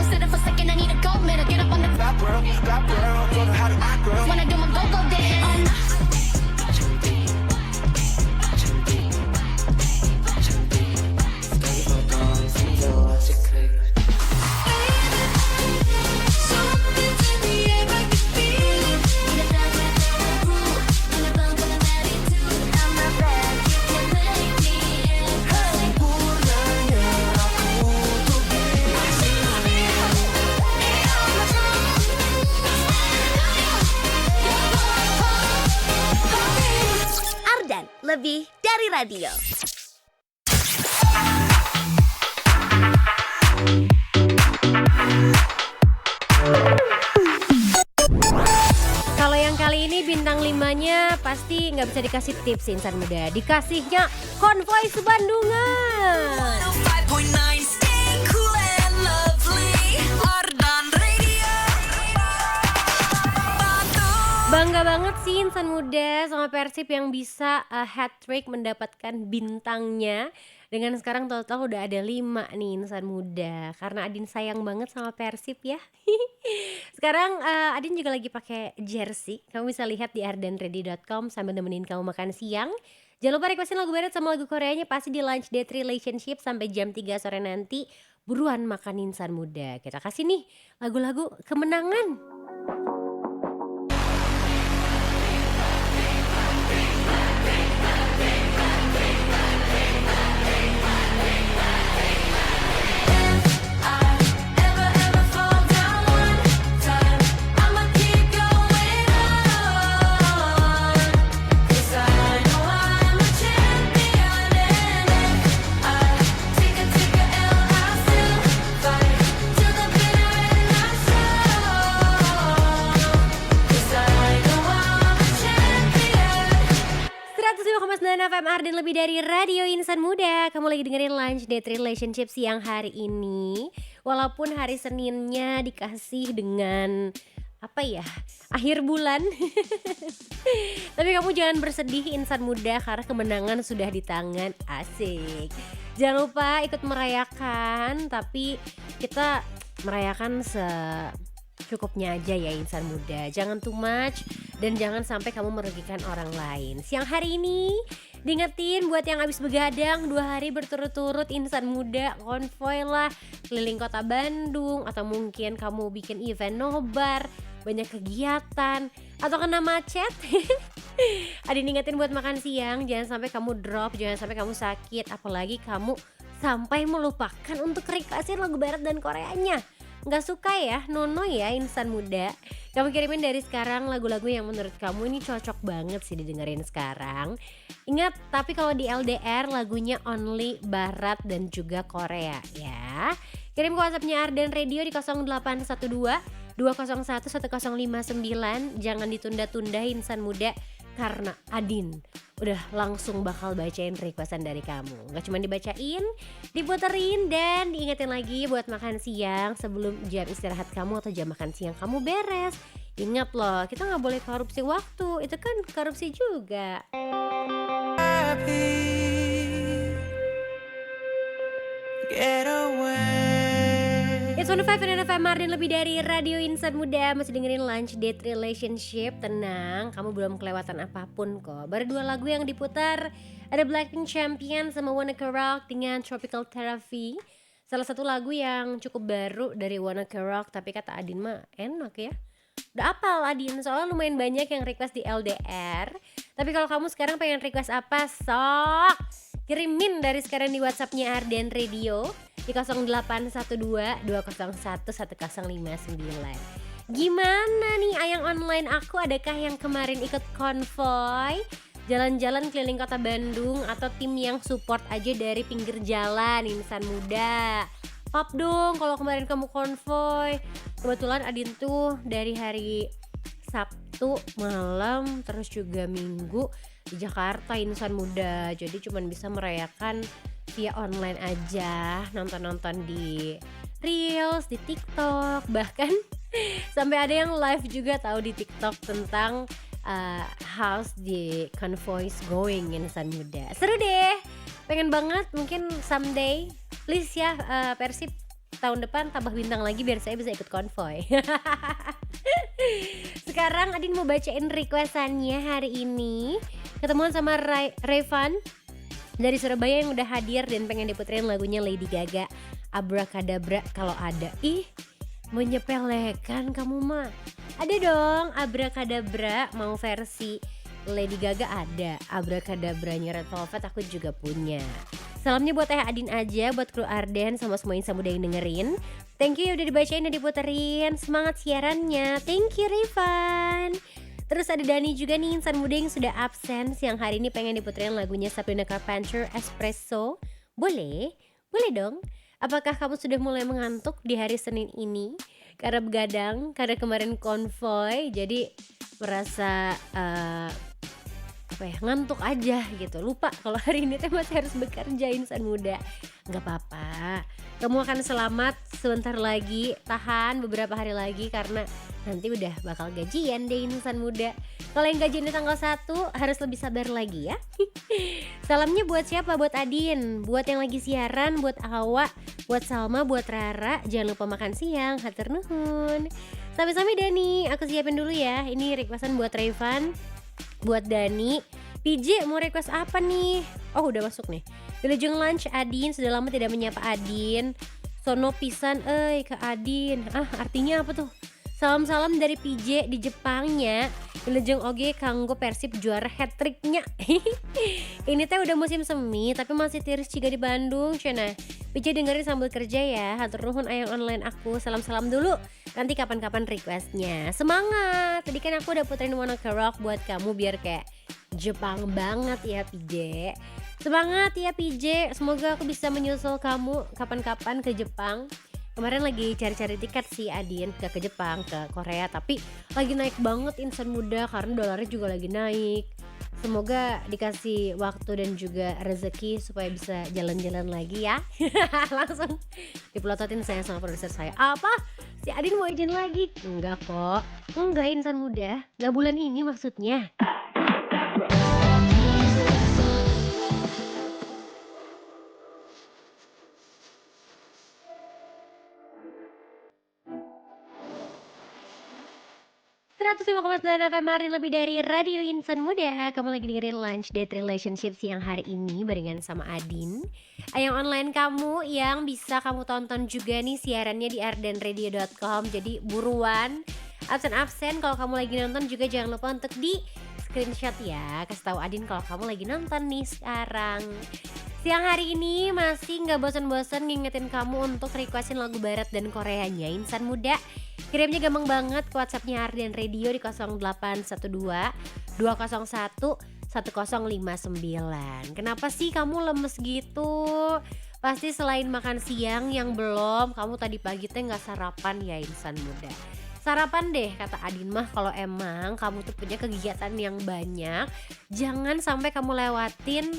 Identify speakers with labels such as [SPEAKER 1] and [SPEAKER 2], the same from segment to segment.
[SPEAKER 1] Consider for a second, I need a gold medal. Get up on the
[SPEAKER 2] Rap world, don't know how to act, girl.
[SPEAKER 1] wanna do my go-go dance.
[SPEAKER 3] Ardan, lebih dari radio.
[SPEAKER 4] Kalau yang kali ini bintang 5-nya pasti nggak bisa dikasih tips insan muda. Dikasihnya konvoi sebandungan.
[SPEAKER 5] 105.9 stay cool and lovely. Ardan Radio.
[SPEAKER 4] Bangga banget sih insan muda sama Persib yang bisa hat-trick mendapatkan bintangnya. Dengan sekarang total udah ada 5 nih insan muda. Karena Adin sayang banget sama Persib ya. Sekarang Adin juga lagi pakai jersey. Kamu bisa lihat di ardanready.com sambil nemenin kamu makan siang. Jangan lupa requestin lagu barat sama lagu Koreanya pasti di Lunch Date Relationship sampai jam 3 sore nanti. Buruan makan insan muda. Kita kasih nih lagu-lagu kemenangan. FM Ardan lebih dari radio insan muda. Kamu lagi dengerin Lunch Date Relationship siang hari ini. Walaupun hari Seninnya dikasih dengan apa ya, akhir bulan. Tapi kamu jangan bersedih insan muda karena kemenangan sudah di tangan. Asik. Jangan lupa ikut merayakan, tapi kita merayakan secukupnya aja ya insan muda. Jangan too much dan jangan sampai kamu merugikan orang lain. Siang hari ini diingetin buat yang habis begadang 2 hari berturut-turut insan muda konvoy lah keliling kota Bandung, atau mungkin kamu bikin event nobar, banyak kegiatan, atau kena macet. Adin ingetin buat makan siang, jangan sampai kamu drop, jangan sampai kamu sakit, apalagi kamu sampai melupakan untuk requestin lagu barat dan Koreanya. Nggak suka ya, nono ya insan muda. Kamu kirimin dari sekarang lagu-lagu yang menurut kamu ini cocok banget sih didengerin sekarang. Ingat, tapi kalau di LDR lagunya only barat dan juga Korea ya. Kirim ke WhatsApp-nya Ardan Radio di 0812 201 1059. Jangan ditunda-tunda insan muda, karena Adin udah langsung bakal bacain requestan dari kamu. Gak cuma dibacain, diputerin dan diingetin lagi buat makan siang sebelum jam istirahat kamu atau jam makan siang kamu beres. Ingat loh, kita gak boleh korupsi waktu, itu kan korupsi juga.
[SPEAKER 5] Get away.
[SPEAKER 4] It's 105 and FM Ardan lebih dari radio insan muda. Masih dengerin Lunch Date Relationship. Tenang, kamu belum kelewatan apapun kok. Baru 2 lagu yang diputar. Ada Blackpink Champion sama Wanna Rock dengan Tropical Therapy. Salah satu lagu yang cukup baru dari Wanna Rock, tapi kata Adin mah enak ya. Udah apal Adin, soalnya lumayan banyak yang request di LDR. Tapi kalau kamu sekarang pengen request apa, sok kirimin dari sekarang di WhatsApp-nya Ardan Radio di 0812 201 1059. Gimana nih ayang online aku, adakah yang kemarin ikut konvoy jalan-jalan keliling kota Bandung, atau tim yang support aja dari pinggir jalan insan muda? Pop dong kalau kemarin kamu konvoy. Kebetulan Adin tuh dari hari Sabtu malam terus juga Minggu di Jakarta insan muda. Jadi cuman bisa merayakan via online aja, nonton-nonton di Reels, di TikTok, bahkan sampai ada yang live juga tahu di TikTok tentang how's the convoys going insan muda. Seru deh, pengen banget, mungkin someday please ya Persib tahun depan tambah bintang lagi biar saya bisa ikut konvoy. Sekarang Adin mau bacain requestannya hari ini. Ketemuan sama Revan dari Surabaya yang udah hadir dan pengen diputerin lagunya Lady Gaga, Abracadabra kalau ada. Ih, menyepelekan kamu mah. Ada dong Abracadabra, mau versi Lady Gaga ada. Abracadabranya Red Velvet aku juga punya. Salamnya buat Adin aja, buat kru Arden sama semua insan muda yang dengerin. Thank you udah dibacain dan diputerin. Semangat siarannya. Thank you Rifan. Terus ada Dani juga nih, insan muda yang sudah absen. Siang hari ini pengen diputerin lagunya Sabrina Carpenter, Espresso. Boleh? Boleh dong. Apakah kamu sudah mulai mengantuk di hari Senin ini? Karena begadang, karena kemarin konvoy, jadi merasa ngantuk aja gitu. Lupa kalau hari ini teh masih harus bekerja insan muda. Gak apa-apa, kamu akan selamat sebentar lagi. Tahan beberapa hari lagi karena nanti udah bakal gajian deh insan muda. Kalau yang gajian di tanggal 1 harus lebih sabar lagi ya. Salamnya buat siapa? Buat Adin, buat yang lagi siaran, buat Awa, buat Salma, buat Rara. Jangan lupa makan siang, hatur nuhun. Sami-sami Dani, aku siapin dulu ya. Ini requestan buat Revan, buat Dani. PJ mau request apa nih? Oh udah masuk nih. Wilujeng Lunch Adin, sudah lama tidak menyapa Adin. Sono pisan ke Adin. Artinya apa tuh? Salam-salam dari PJ di Jepangnya. Wilujeng oge kanggo Persib juara hat-tricknya. Ini teh udah musim semi tapi masih tiris ciga di Bandung cenah. PJ dengerin sambil kerja ya. Hatur nuhun ayang online aku. Salam-salam dulu. Nanti kapan-kapan requestnya. Semangat. Tadi kan aku udah puterin Wanna Rock buat kamu biar kayak Jepang banget ya PJ. Semangat ya PJ. Semoga aku bisa menyusul kamu kapan-kapan ke Jepang. Kemarin lagi cari-cari tiket sih Adin, gak ke Jepang, ke Korea. Tapi lagi naik banget insan muda karena dolarnya juga lagi naik. Semoga dikasih waktu dan juga rezeki supaya bisa jalan-jalan lagi ya. Langsung dipelototin saya sama produser saya. Apa? Si Adin mau izin lagi? Enggak kok. Enggak insan muda. Gak bulan ini maksudnya. FM hari lebih dari Radio Insan Muda. Kamu lagi dengerin Lunch Date Relationship siang hari ini barengan sama Adin. Ayang online kamu yang bisa kamu tonton juga nih siarannya di ardenradio.com. Jadi buruan, absen-absen kalau kamu lagi nonton juga jangan lupa untuk di screenshot ya. Kasih tahu Adin kalau kamu lagi nonton nih sekarang. Siang hari ini masih gak bosan-bosan ngingetin kamu untuk requestin lagu barat dan Koreanya insan muda. Kirimnya gampang banget ke WhatsAppnya Arden Radio di 0812 201 1059. Kenapa sih kamu lemes gitu? Pasti selain makan siang yang belum, kamu tadi pagi teh gak sarapan ya insan muda. Sarapan deh kata Adin mah kalau emang kamu tuh punya kegiatan yang banyak. Jangan sampai kamu lewatin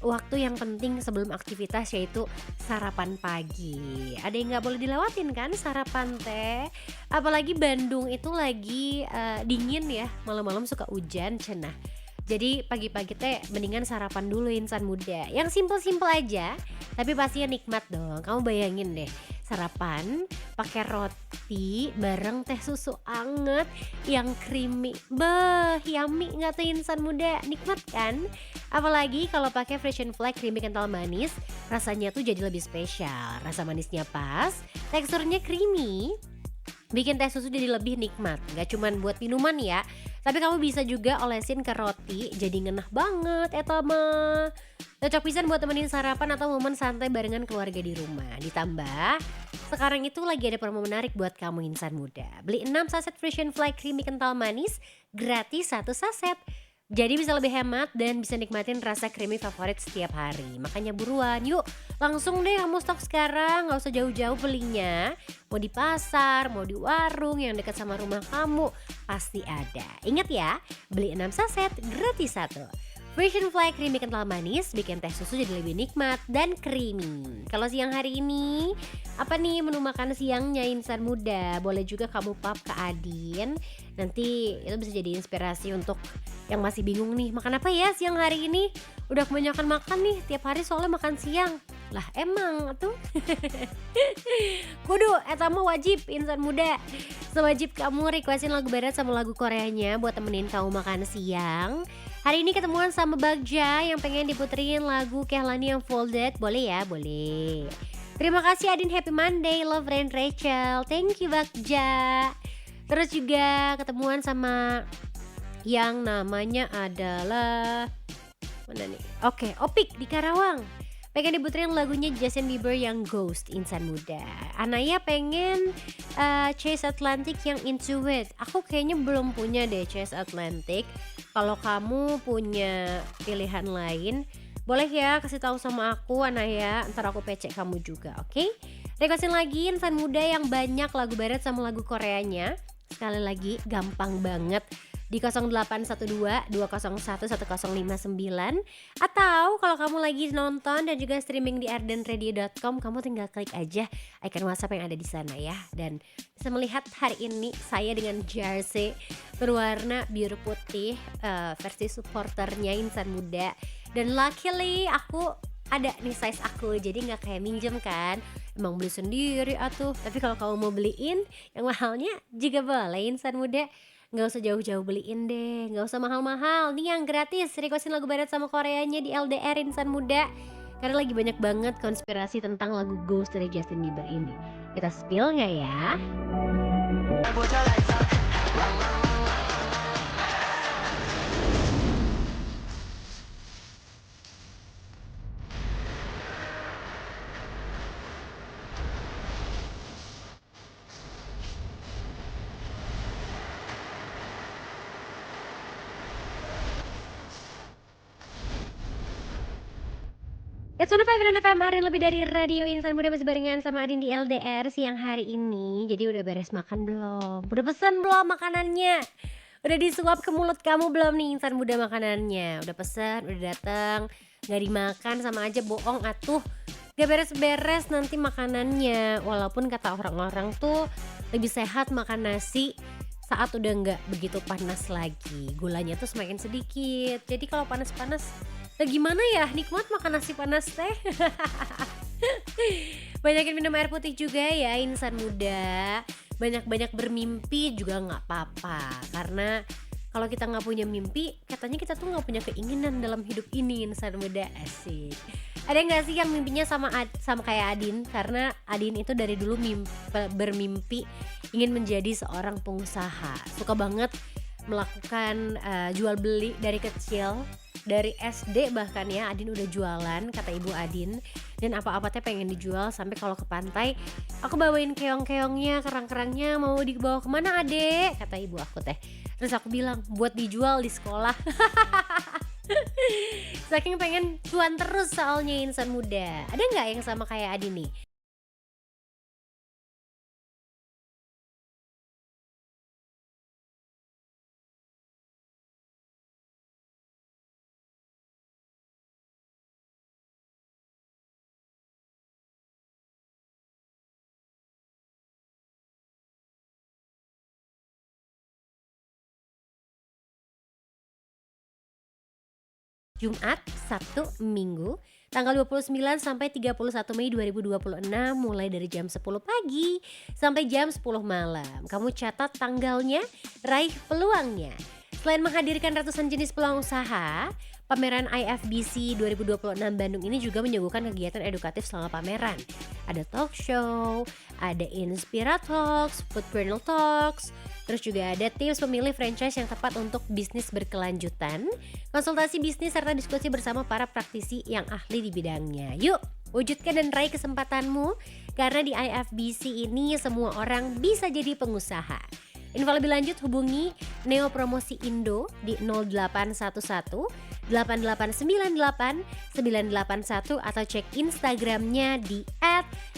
[SPEAKER 4] waktu yang penting sebelum aktivitas yaitu sarapan pagi. Ada yang gak boleh dilewatin kan sarapan teh. Apalagi Bandung itu lagi dingin ya, malam-malam suka hujan cenah. Jadi pagi-pagi teh mendingan sarapan dulu insan muda. Yang simple-simple aja tapi pastinya nikmat dong. Kamu bayangin deh sarapan pakai roti bareng teh susu anget yang creamy. Yummy nggak tuh insan muda? Nikmat kan? Apalagi kalau pakai Fresh and Flake creamy kental manis, rasanya tuh jadi lebih spesial. Rasa manisnya pas, teksturnya creamy, bikin teh susu jadi lebih nikmat. Gak cuman buat minuman ya, tapi kamu bisa juga olesin ke roti, jadi ngenah banget mah. Cocok pisan buat temenin sarapan atau momen santai barengan keluarga di rumah. Ditambah, sekarang itu lagi ada promo menarik buat kamu insan muda. Beli 6 saset Fresh and Flake creamy kental manis, gratis 1 saset. Jadi bisa lebih hemat dan bisa nikmatin rasa creamy favorit setiap hari. Makanya buruan, yuk langsung deh kamu stok sekarang, gak usah jauh-jauh belinya. Mau di pasar, mau di warung yang dekat sama rumah kamu, pasti ada. Ingat ya, beli 6 saset, gratis 1. Fresh and Flake creamy kental manis bikin teh susu jadi lebih nikmat dan creamy. Kalau siang hari ini, apa nih menu makan siangnya insan muda? Boleh juga kamu pap ke Adin. Nanti itu bisa jadi inspirasi untuk yang masih bingung nih, makan apa ya siang hari ini? Udah kebanyakan makan nih, tiap hari soalnya makan siang. Lah emang tuh kudu eta mah wajib insan muda. Sewajib kamu requestin lagu barat sama lagu Koreanya buat temenin kamu makan siang. Hari ini ketemuan sama Bagja yang pengen diputerin lagu Kehlani yang Folded. Boleh ya? Boleh. Terima kasih Adin, happy Monday, love Ren Rachel. Thank you Bagja. Terus juga ketemuan sama yang namanya adalah mana nih? Oke, Opik di Karawang. Pengen diputerin lagunya Justin Bieber yang Ghost, insan muda. Anaya pengen Chase Atlantic yang Into It. Aku kayaknya belum punya deh Chase Atlantic. Kalau kamu punya pilihan lain, boleh ya kasih tahu sama aku Anaya. Ntar aku pecek kamu juga, oke? Requestin lagi insan muda yang banyak lagu barat sama lagu Koreanya. Sekali lagi gampang banget di 0812 201 1059, atau kalau kamu lagi nonton dan juga streaming di ardenradio.com, kamu tinggal klik aja icon WhatsApp yang ada di sana ya, dan bisa melihat hari ini saya dengan jersey berwarna biru putih versi supporternya insan muda. Dan luckily aku ada nih size aku, jadi nggak kayak minjem kan, emang beli sendiri atuh. Tapi kalau kamu mau beliin yang mahalnya juga boleh insan muda. Nggak usah jauh-jauh beliin deh, nggak usah mahal-mahal. Nih yang gratis, requestin lagu barat sama Koreanya di LDR insan muda. Karena lagi banyak banget konspirasi tentang lagu Ghost dari Justin Bieber ini. Kita spill nggak ya? It's 105 FM, hari lebih dari radio insan muda, masih barengan sama Adin di LDR siang hari ini. Jadi udah beres makan belum? Udah pesan belum makanannya? Udah disuap ke mulut kamu belum nih insan muda makanannya? Udah pesan, udah datang, gak dimakan sama aja bohong atuh. Gak beres-beres nanti makanannya. Walaupun kata orang-orang tuh lebih sehat makan nasi saat udah gak begitu panas lagi. Gulanya tuh semakin sedikit. Jadi kalau panas-panas, gimana ya, nikmat makan nasi panas teh. Banyakin minum air putih juga ya insan muda. Banyak-banyak bermimpi juga gak apa-apa. Karena kalau kita gak punya mimpi, katanya kita tuh gak punya keinginan dalam hidup ini insan muda. Asik. Ada gak sih yang mimpinya sama kayak Adin? Karena Adin itu dari dulu bermimpi ingin menjadi seorang pengusaha. Suka banget melakukan jual beli dari kecil. Dari SD bahkan ya Adin udah jualan, kata ibu Adin. Dan apa-apa teh pengen dijual, sampai kalau ke pantai aku bawain keong-keongnya, kerang-kerangnya, mau dibawa kemana adek, kata ibu aku teh. Terus aku bilang buat dijual di sekolah. Saking pengen cuan terus soalnya insan muda. Ada gak yang sama kayak Adin nih? Jumat, Sabtu, Minggu, tanggal 29 sampai 31 Mei 2026 mulai dari jam 10 pagi sampai jam 10 malam. Kamu catat tanggalnya, raih peluangnya. Selain menghadirkan ratusan jenis peluang usaha, pameran IFBC 2026 Bandung ini juga menyuguhkan kegiatan edukatif selama pameran. Ada talk show, ada Inspira Talks, Foodpreneur Talks, terus juga ada tips memilih franchise yang tepat untuk bisnis berkelanjutan, konsultasi bisnis serta diskusi bersama para praktisi yang ahli di bidangnya. Yuk, wujudkan dan raih kesempatanmu, karena di IFBC ini semua orang bisa jadi pengusaha. Info lebih lanjut hubungi Neo Promosi Indo di 0811 8898 981 atau cek Instagramnya di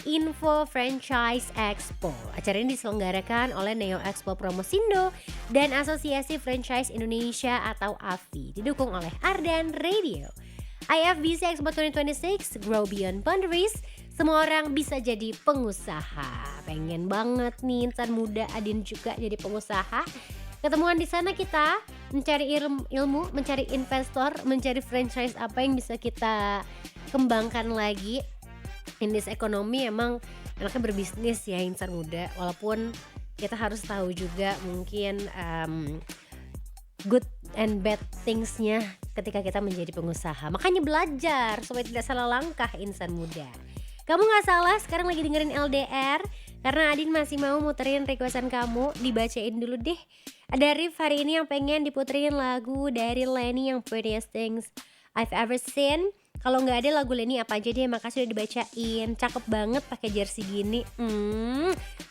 [SPEAKER 4] @infofranchiseexpo. Acara ini diselenggarakan oleh Neo Expo Promosindo dan Asosiasi Franchise Indonesia atau AFI, didukung oleh Ardan Radio. IFBC Expo 2026, Grow Beyond Boundaries. Semua orang bisa jadi pengusaha. Pengen banget nih insan muda Adin juga jadi pengusaha. Ketemuan di sana kita mencari ilmu, mencari investor, mencari franchise apa yang bisa kita kembangkan lagi. in this economy emang enaknya berbisnis ya insan muda, walaupun kita harus tahu juga mungkin good and bad thingsnya ketika kita menjadi pengusaha. Makanya belajar supaya tidak salah langkah insan muda. Kamu gak salah sekarang lagi dengerin LDR, karena Adin masih mau muterin requestan kamu. Dibacain dulu deh. Ada Rif hari ini yang pengen diputerin lagu dari Lenny yang Prettiest Things I've Ever Seen. Kalau nggak ada lagu Lenny apa aja deh, makasih udah dibacain. Cakep banget pakai jersey gini.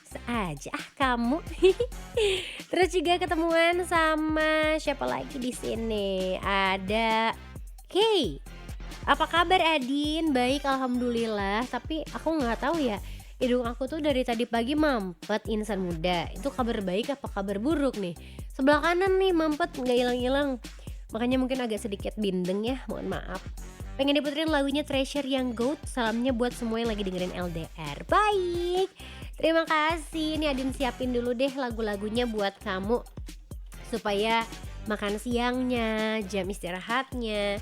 [SPEAKER 4] Seaja kamu. Terus juga ketemuan sama siapa lagi di sini? Ada Kay. Apa kabar Adin? Baik alhamdulillah. Tapi aku nggak tahu ya, hidung aku tuh dari tadi pagi mampet insan muda. Itu kabar baik apa kabar buruk nih? Sebelah kanan nih mampet nggak hilang-hilang. Makanya mungkin agak sedikit bindeng ya, mohon maaf. Pengen diputerin lagunya Treasure yang GOAT. Salamnya buat semua yang lagi dengerin LDR. Baik, terima kasih. Ini Adin siapin dulu deh lagu-lagunya buat kamu, supaya makan siangnya, jam istirahatnya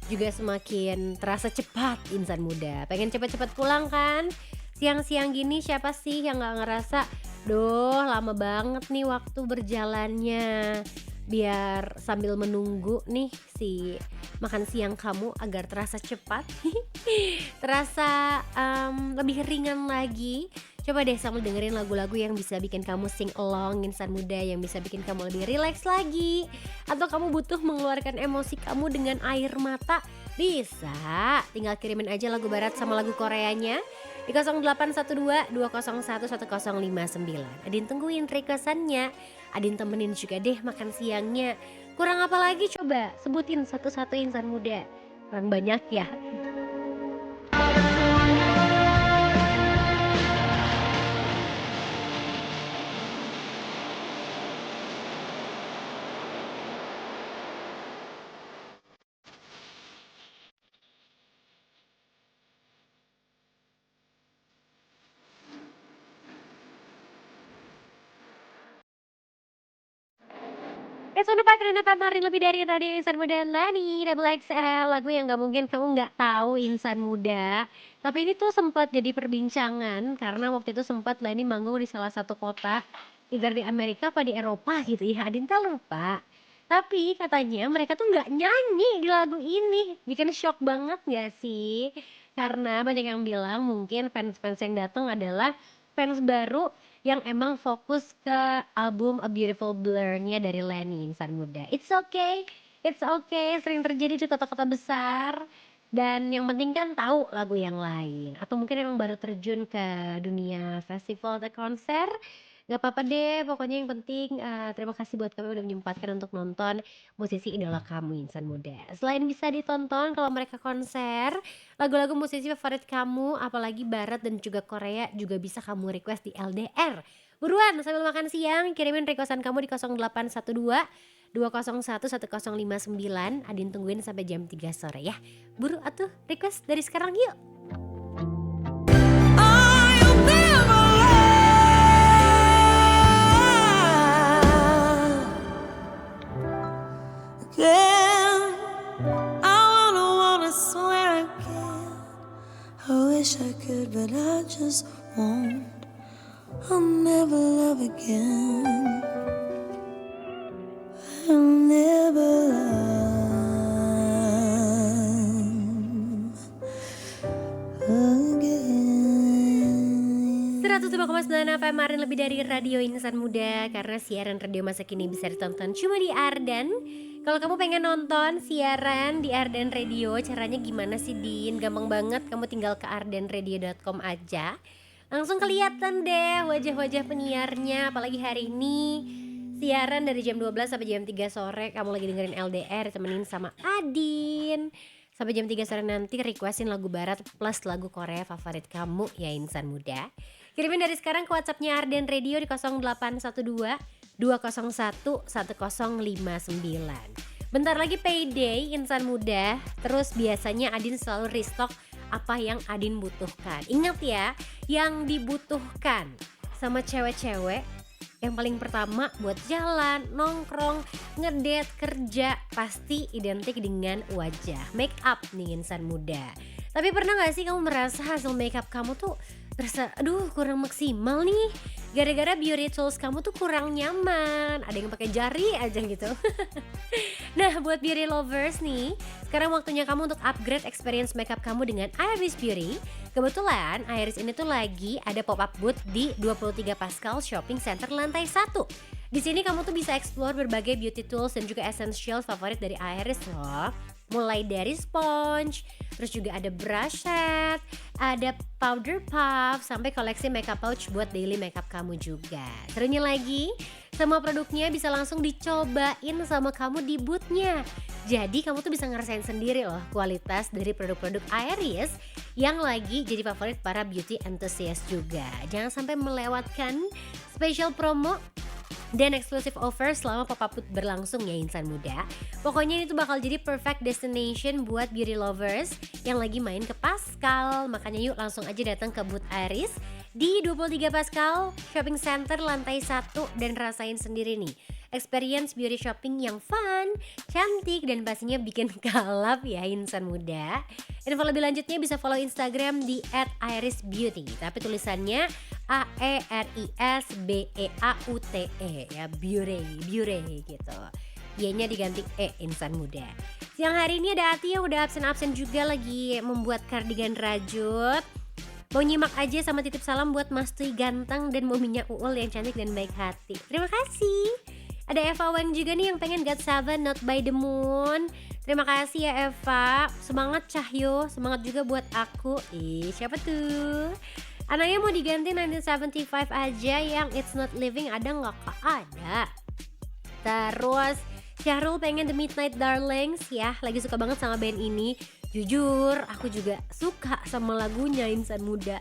[SPEAKER 4] juga semakin terasa cepat insan muda. Pengen cepat-cepat pulang kan? Siang-siang gini siapa sih yang gak ngerasa duh lama banget nih waktu berjalannya. Biar sambil menunggu nih si makan siang kamu agar terasa cepat, terasa lebih ringan lagi. Coba deh sambil dengerin lagu-lagu yang bisa bikin kamu sing along insan muda, yang bisa bikin kamu lebih relax lagi. Atau kamu butuh mengeluarkan emosi kamu dengan air mata, bisa tinggal kirimin aja lagu barat sama lagu Koreanya di 0812 201 1059. Adin tungguin requestannya. Adin temenin juga deh makan siangnya. Kurang apa lagi coba? Sebutin satu-satu insan muda. Kurang banyak ya. Sudah pakai kemarin lebih dari radio insan muda Lani Double XL, lagu yang gak mungkin kamu gak tahu insan muda. Tapi ini tuh sempat jadi perbincangan karena waktu itu sempat Lani manggung di salah satu kota, either di Amerika apa di Eropa gitu ya, Adin tak lupa. Tapi katanya mereka tuh gak nyanyi di lagu ini, bikin shock banget gak sih? Karena banyak yang bilang mungkin fans-fans yang datang adalah fans baru yang emang fokus ke album A Beautiful Blur-nya dari Lenny insan muda. It's okay, sering terjadi di kota-kota besar. Dan yang penting kan tahu lagu yang lain. Atau mungkin emang baru terjun ke dunia festival atau konser. Gak apa-apa deh, pokoknya yang penting terima kasih buat kamu udah menyempatkan untuk nonton musisi idola kamu insan muda. Selain bisa ditonton kalau mereka konser, lagu-lagu musisi favorit kamu apalagi barat dan juga Korea juga bisa kamu request di LDR. Buruan sambil makan siang kirimin requestan kamu di 0812 201 1059. Adin tungguin sampai jam 3 sore ya. Buru atuh request dari sekarang yuk.
[SPEAKER 5] I could, but I just won't. I'll never love again. I'll never love again.
[SPEAKER 4] 105,9 FM Marin lebih dari radio insan muda, karena siaran radio masa kini bisa ditonton cuma di Ardan. Kalau kamu pengen nonton siaran di Ardan Radio, caranya gimana sih Din? Gampang banget, kamu tinggal ke ardanradio.com aja. Langsung kelihatan deh wajah-wajah penyiarnya. Apalagi hari ini siaran dari jam 12 sampai jam 3 sore. Kamu lagi dengerin LDR, temenin sama Adin. Sampai jam 3 sore nanti requestin lagu barat plus lagu Korea favorit kamu ya insan muda. Kirimin dari sekarang ke WhatsAppnya Ardan Radio di 0812 201 1059. Bentar lagi payday insan muda. Terus biasanya Adin selalu restock apa yang Adin butuhkan. Ingat ya, yang dibutuhkan sama cewek-cewek yang paling pertama buat jalan, nongkrong, ngedate, kerja pasti identik dengan wajah, make up nih insan muda. Tapi pernah gak sih kamu merasa hasil makeup kamu tuh berasa aduh kurang maksimal nih gara-gara beauty tools kamu tuh kurang nyaman, ada yang pakai jari aja gitu. Nah buat beauty lovers nih, sekarang waktunya kamu untuk upgrade experience makeup kamu dengan Iris Beauty. Kebetulan Iris ini tuh lagi ada pop-up booth di 23 Pascal Shopping Center lantai 1. Di sini kamu tuh bisa explore berbagai beauty tools dan juga essentials favorit dari Iris loh. Mulai dari sponge, terus juga ada brush set, ada powder puff, sampai koleksi makeup pouch buat daily makeup kamu juga. Serunya lagi, semua produknya bisa langsung dicobain sama kamu di boothnya. Jadi kamu tuh bisa ngerasain sendiri loh kualitas dari produk-produk Iris yang lagi jadi favorit para beauty enthusiast juga. Jangan sampai melewatkan special promo dan eksklusif offer selama pop-up booth berlangsung ya insan muda. Pokoknya ini tuh bakal jadi perfect destination buat beauty lovers yang lagi main ke Pascal. Makanya yuk langsung aja datang ke booth Iris di 23 Pascal Shopping Center lantai 1 dan rasain sendiri nih experience beauty shopping yang fun, cantik, dan pastinya bikin kalap ya insan muda. Info lebih lanjutnya bisa follow Instagram di @irisbeauty, tapi tulisannya AERISBEAUTE ya, beauty gitu. Y-nya diganti insan muda. Siang hari ini ada Ati yang udah absen-absen juga lagi membuat kardigan rajut. Mau nyimak aja sama titip salam buat Mas Tuy ganteng dan Mominya Uul yang cantik dan baik hati. Terima kasih. Ada Eva Weng juga nih yang pengen God 7 Not by the Moon. Terima kasih ya Eva. Semangat Cahyo, semangat juga buat aku. Siapa tuh? Anaknya mau diganti 1975 aja yang It's Not Living, ada nggak Kak? Ada. Terus Syahrul pengen The Midnight Darlings ya, lagi suka banget sama band ini. Jujur aku juga suka sama lagunya insan muda.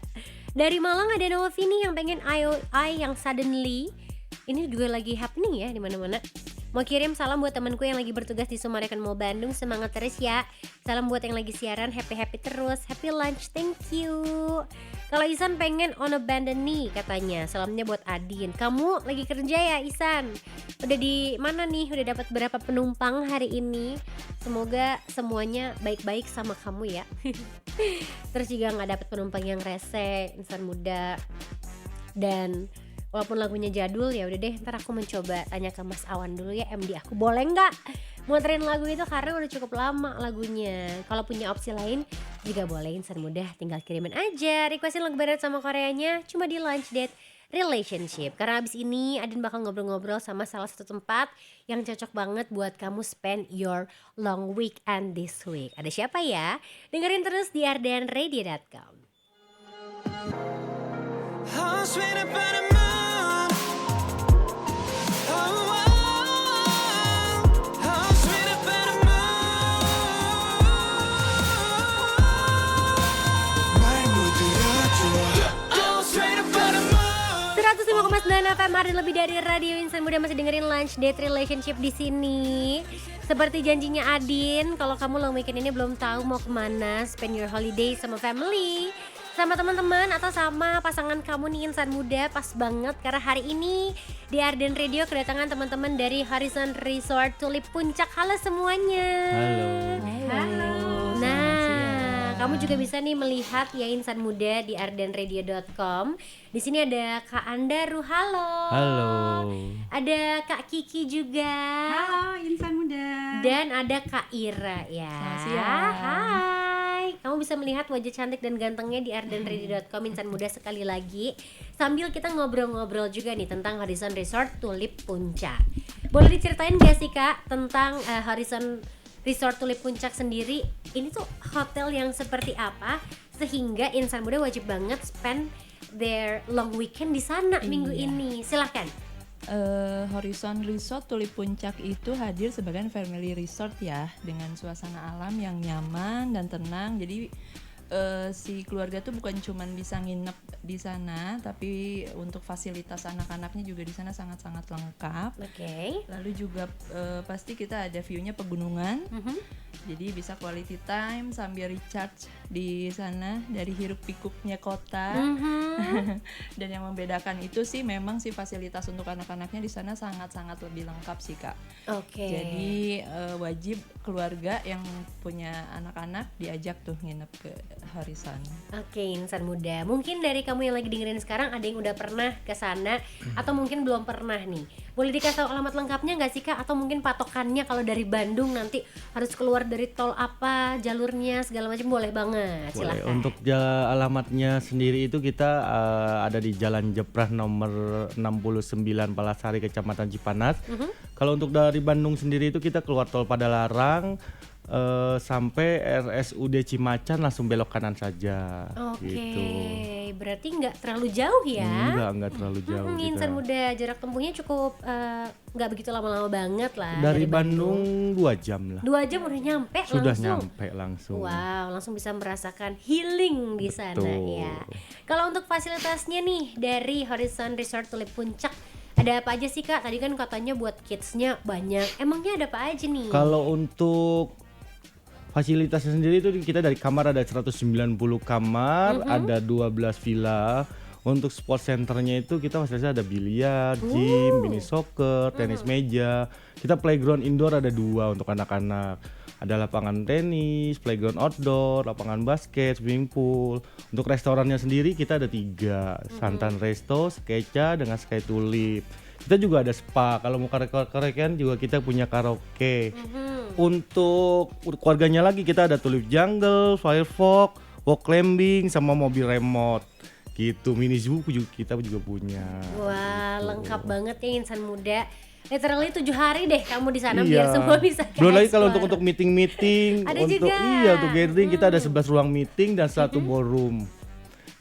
[SPEAKER 4] Dari Malang ada Novini yang pengen I yang Suddenly. Ini juga lagi happening ya di mana-mana. Mau kirim salam buat temanku yang lagi bertugas di Sumarekon Mall Bandung, semangat terus ya. Salam buat yang lagi siaran, happy terus, happy lunch, thank you. Kalau Isan pengen on abandon nih katanya, salamnya buat Adin. Kamu lagi kerja ya Isan? Udah di mana nih? Udah dapat berapa penumpang hari ini? Semoga semuanya baik-baik sama kamu ya. Terus juga nggak dapat penumpang yang rese, insan muda. Dan walaupun lagunya jadul ya udah deh, ntar aku mencoba tanya ke Mas Awan dulu ya MD aku, boleh nggak muterin lagu itu karena udah cukup lama lagunya. Kalau punya opsi lain juga boleh insan muda, tinggal kirimin aja requestin lagu barat sama Koreanya cuma di Lunch Date Relationship. Karena abis ini Adin bakal ngobrol-ngobrol sama salah satu tempat yang cocok banget buat kamu spend your long weekend this week. Ada siapa ya? Dengerin terus di ardenradio.com. FM Arden lebih dari radio insan muda, masih dengerin Lunch Date Relationship di sini. Seperti janjinya Adin, kalau kamu long weekend ini belum tahu mau kemana, spend your holiday sama family, sama teman-teman atau sama pasangan kamu nih insan muda, pas banget karena hari ini di Arden Radio kedatangan teman-teman dari Horizon Resort Tulip Puncak. Halo semuanya. Halo. Nah, kamu juga bisa nih melihat ya insan muda di ardenradio.com. Di sini ada Kak Andaru, halo.
[SPEAKER 6] Halo.
[SPEAKER 4] Ada Kak Kiki juga.
[SPEAKER 7] Halo insan muda.
[SPEAKER 4] Dan ada Kak Ira ya.
[SPEAKER 7] Selamat siang.
[SPEAKER 4] Hai. Kamu bisa melihat wajah cantik dan gantengnya di ardenradio.com insan muda sekali lagi. Sambil kita ngobrol-ngobrol juga nih tentang Horizon Resort Tulip Puncak. Boleh diceritain gak sih Kak tentang Horizon Resort Tulip Puncak sendiri? Ini tuh hotel yang seperti apa sehingga insan muda wajib banget spend their long weekend di sana minggu ini. Silahkan.
[SPEAKER 7] Horizon Resort Tulip Puncak itu hadir sebagai family resort ya, dengan suasana alam yang nyaman dan tenang. Jadi si keluarga tuh bukan cuman bisa nginep di sana, tapi untuk fasilitas anak-anaknya juga di sana sangat-sangat lengkap.
[SPEAKER 4] Oke.
[SPEAKER 7] Lalu juga pasti kita ada view-nya pegunungan. Jadi bisa quality time sambil recharge di sana dari hiruk pikuknya kota. Dan yang membedakan itu sih memang sih fasilitas untuk anak-anaknya di sana sangat-sangat lebih lengkap sih Kak.
[SPEAKER 4] Oke.
[SPEAKER 7] Jadi wajib keluarga yang punya anak-anak diajak tuh nginep ke Horizon.
[SPEAKER 4] Oke, insan muda. Mungkin dari kamu yang lagi dengerin sekarang ada yang udah pernah ke sana atau mungkin belum pernah nih. Boleh dikasih tahu alamat lengkapnya nggak sih Kak? Atau mungkin patokannya kalau dari Bandung nanti harus keluar dari tol apa, jalurnya segala macam boleh banget.
[SPEAKER 6] Boleh.
[SPEAKER 4] Silakan.
[SPEAKER 6] Untuk alamatnya sendiri itu kita ada di Jalan Jeprah nomor 69 Palasari Kecamatan Cipanas. Kalau untuk dari Bandung sendiri itu kita keluar tol Padalarang sampai RSUD Cimacan langsung belok kanan saja.
[SPEAKER 4] Oke,
[SPEAKER 6] Gitu.
[SPEAKER 4] berarti nggak terlalu jauh ya?
[SPEAKER 6] Enggak terlalu jauh. kita.
[SPEAKER 4] Insan muda, jarak tempuhnya cukup nggak begitu lama-lama banget lah.
[SPEAKER 6] Dari Bandung 2 jam lah.
[SPEAKER 4] 2 jam udah nyampe
[SPEAKER 6] Sudah
[SPEAKER 4] langsung.
[SPEAKER 6] nyampe langsung.
[SPEAKER 4] Wow, langsung bisa merasakan healing di sana
[SPEAKER 6] Betul.
[SPEAKER 4] ya. Kalau untuk fasilitasnya nih dari Horizon Resort Tulip Puncak, ada apa aja sih Kak? Tadi kan katanya buat kidsnya banyak. Emangnya ada apa aja nih?
[SPEAKER 6] Kalau untuk fasilitasnya sendiri itu kita dari kamar ada 190 kamar, ada 12 villa. Untuk sport centernya itu kita fasilitasnya ada biliar, gym, mini soccer, tenis meja. Kita playground indoor ada 2 untuk anak-anak. Ada lapangan tenis, playground outdoor, lapangan basket, swimming pool. Untuk restorannya sendiri kita ada 3, Santan Resto, Skeca dengan Sky Tulip. Kita juga ada spa, kalau mau karek-karekan juga kita punya karaoke. Untuk keluarganya lagi kita ada Tulip Jungle, Firefox, walk climbing, sama mobil remote. Gitu, mini zoo juga kita juga punya.
[SPEAKER 4] Wah, lengkap banget ya insan muda. Literally 7 hari deh kamu di sana
[SPEAKER 6] Iya.
[SPEAKER 4] biar semua bisa
[SPEAKER 6] Belum lagi kalau
[SPEAKER 4] ke-explore.
[SPEAKER 6] untuk meeting
[SPEAKER 4] Ada
[SPEAKER 6] untuk
[SPEAKER 4] juga.
[SPEAKER 6] untuk gathering kita ada 11 ruang meeting dan 1 ballroom.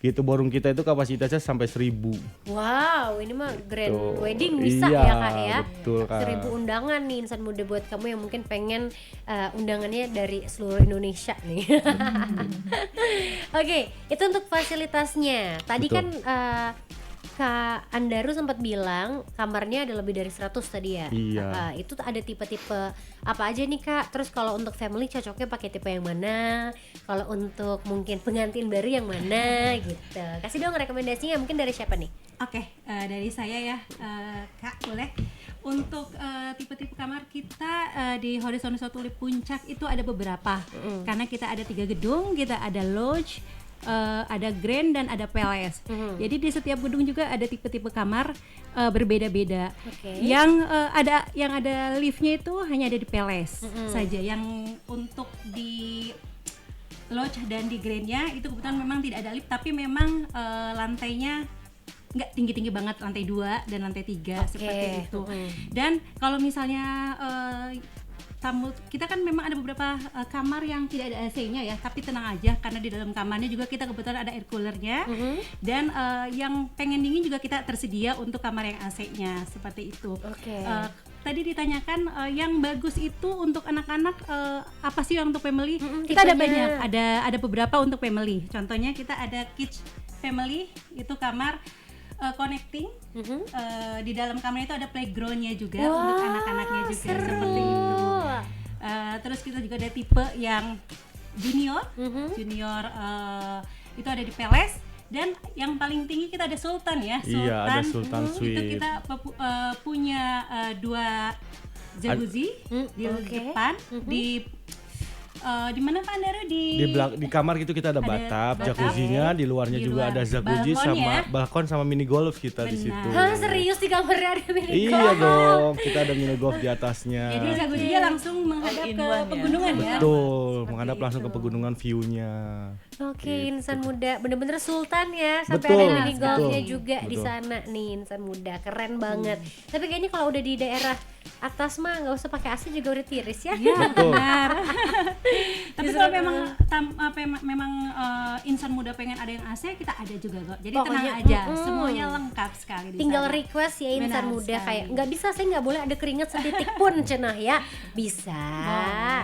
[SPEAKER 6] Gitu, ballroom kita itu kapasitasnya sampai 1000.
[SPEAKER 4] Wow, ini mah grand
[SPEAKER 6] Tuh,
[SPEAKER 4] wedding bisa
[SPEAKER 6] iya,
[SPEAKER 4] ya Kak ya.
[SPEAKER 6] betul, Kak.
[SPEAKER 4] 1000 undangan nih insan muda buat kamu yang mungkin pengen undangannya dari seluruh Indonesia nih. Oke, itu untuk fasilitasnya. Tadi
[SPEAKER 6] Betul.
[SPEAKER 4] kan Kak Andaru sempat bilang kamarnya ada lebih dari 100 tadi ya.
[SPEAKER 6] Iya.
[SPEAKER 4] Itu ada tipe-tipe apa aja nih Kak? Terus kalau untuk family cocoknya pakai tipe yang mana? Kalau untuk mungkin pengantin baru yang mana gitu. Kasih dong rekomendasinya, mungkin dari siapa nih?
[SPEAKER 8] Oke, dari saya ya, Kak, boleh. Untuk tipe-tipe kamar kita di Horizon Resort Tulip Puncak itu ada beberapa. Karena kita ada 3 gedung, kita ada lodge, ada grand dan ada palace. Jadi di setiap gedung juga ada tipe-tipe kamar berbeda-beda.
[SPEAKER 4] Oke.
[SPEAKER 8] Yang ada liftnya itu hanya ada di palace saja. Yang untuk di lodge dan di grandnya itu kebetulan memang tidak ada lift, tapi memang lantainya nggak tinggi-tinggi banget, lantai 2 dan lantai 3 seperti itu. Dan kalau misalnya tamu kita kan memang ada beberapa kamar yang tidak ada AC-nya ya, tapi tenang aja karena di dalam kamarnya juga kita kebetulan ada air coolernya. Dan yang pengen dingin juga kita tersedia untuk kamar yang AC-nya seperti itu.
[SPEAKER 4] Oke.
[SPEAKER 8] Tadi ditanyakan yang bagus itu untuk anak-anak apa sih yang untuk family? Kita
[SPEAKER 4] tipenya.
[SPEAKER 8] ada banyak, ada beberapa untuk family. Contohnya kita ada kids family, itu kamar connecting. Di dalam kamar itu ada playgroundnya juga untuk anak-anaknya juga seperti itu. Terus kita juga ada tipe yang junior, itu ada di palace. Dan yang paling tinggi kita ada sultan ya,
[SPEAKER 6] Iya, ada Sultan
[SPEAKER 8] itu
[SPEAKER 6] Suite.
[SPEAKER 8] kita punya 2 jacuzzi di depan, di mana Pak Andara
[SPEAKER 6] Di kamar gitu kita ada bathtub, jacuzzinya, di luarnya
[SPEAKER 8] Di
[SPEAKER 6] juga
[SPEAKER 8] luar.
[SPEAKER 6] ada jacuzzi
[SPEAKER 8] Balkon
[SPEAKER 6] sama
[SPEAKER 8] ya?
[SPEAKER 6] balkon sama mini golf kita di
[SPEAKER 8] Benar.
[SPEAKER 6] situ.
[SPEAKER 4] Hah, serius di kamarnya ada mini
[SPEAKER 6] Iya dong, kita ada mini golf di atasnya.
[SPEAKER 8] Jadi jacuzzinya langsung menghadap
[SPEAKER 7] in
[SPEAKER 8] ke
[SPEAKER 7] one ya?
[SPEAKER 8] pegunungan ya.
[SPEAKER 6] Betul, menghadap langsung ke pegunungan view-nya.
[SPEAKER 4] Oke, insan muda, bener-bener sultan ya, sampai
[SPEAKER 6] Betul,
[SPEAKER 4] ada mini golfnya
[SPEAKER 6] betul,
[SPEAKER 4] juga di
[SPEAKER 6] betul.
[SPEAKER 4] sana nih insan muda, keren banget. Tapi kayaknya kalau udah di daerah atas mah nggak usah pakai AC juga udah tiris ya.
[SPEAKER 6] Betul.
[SPEAKER 8] Benar. Tapi kalau memang insan muda pengen ada yang AC, kita ada juga kok. Jadi
[SPEAKER 4] Pokoknya,
[SPEAKER 8] tenang aja, semuanya lengkap sekali di
[SPEAKER 4] Tinggal
[SPEAKER 8] sana.
[SPEAKER 4] request ya insan
[SPEAKER 8] Benar
[SPEAKER 4] muda,
[SPEAKER 8] sekali.
[SPEAKER 4] kayak nggak bisa, saya nggak boleh ada keringat setitik pun cenah ya. Bisa.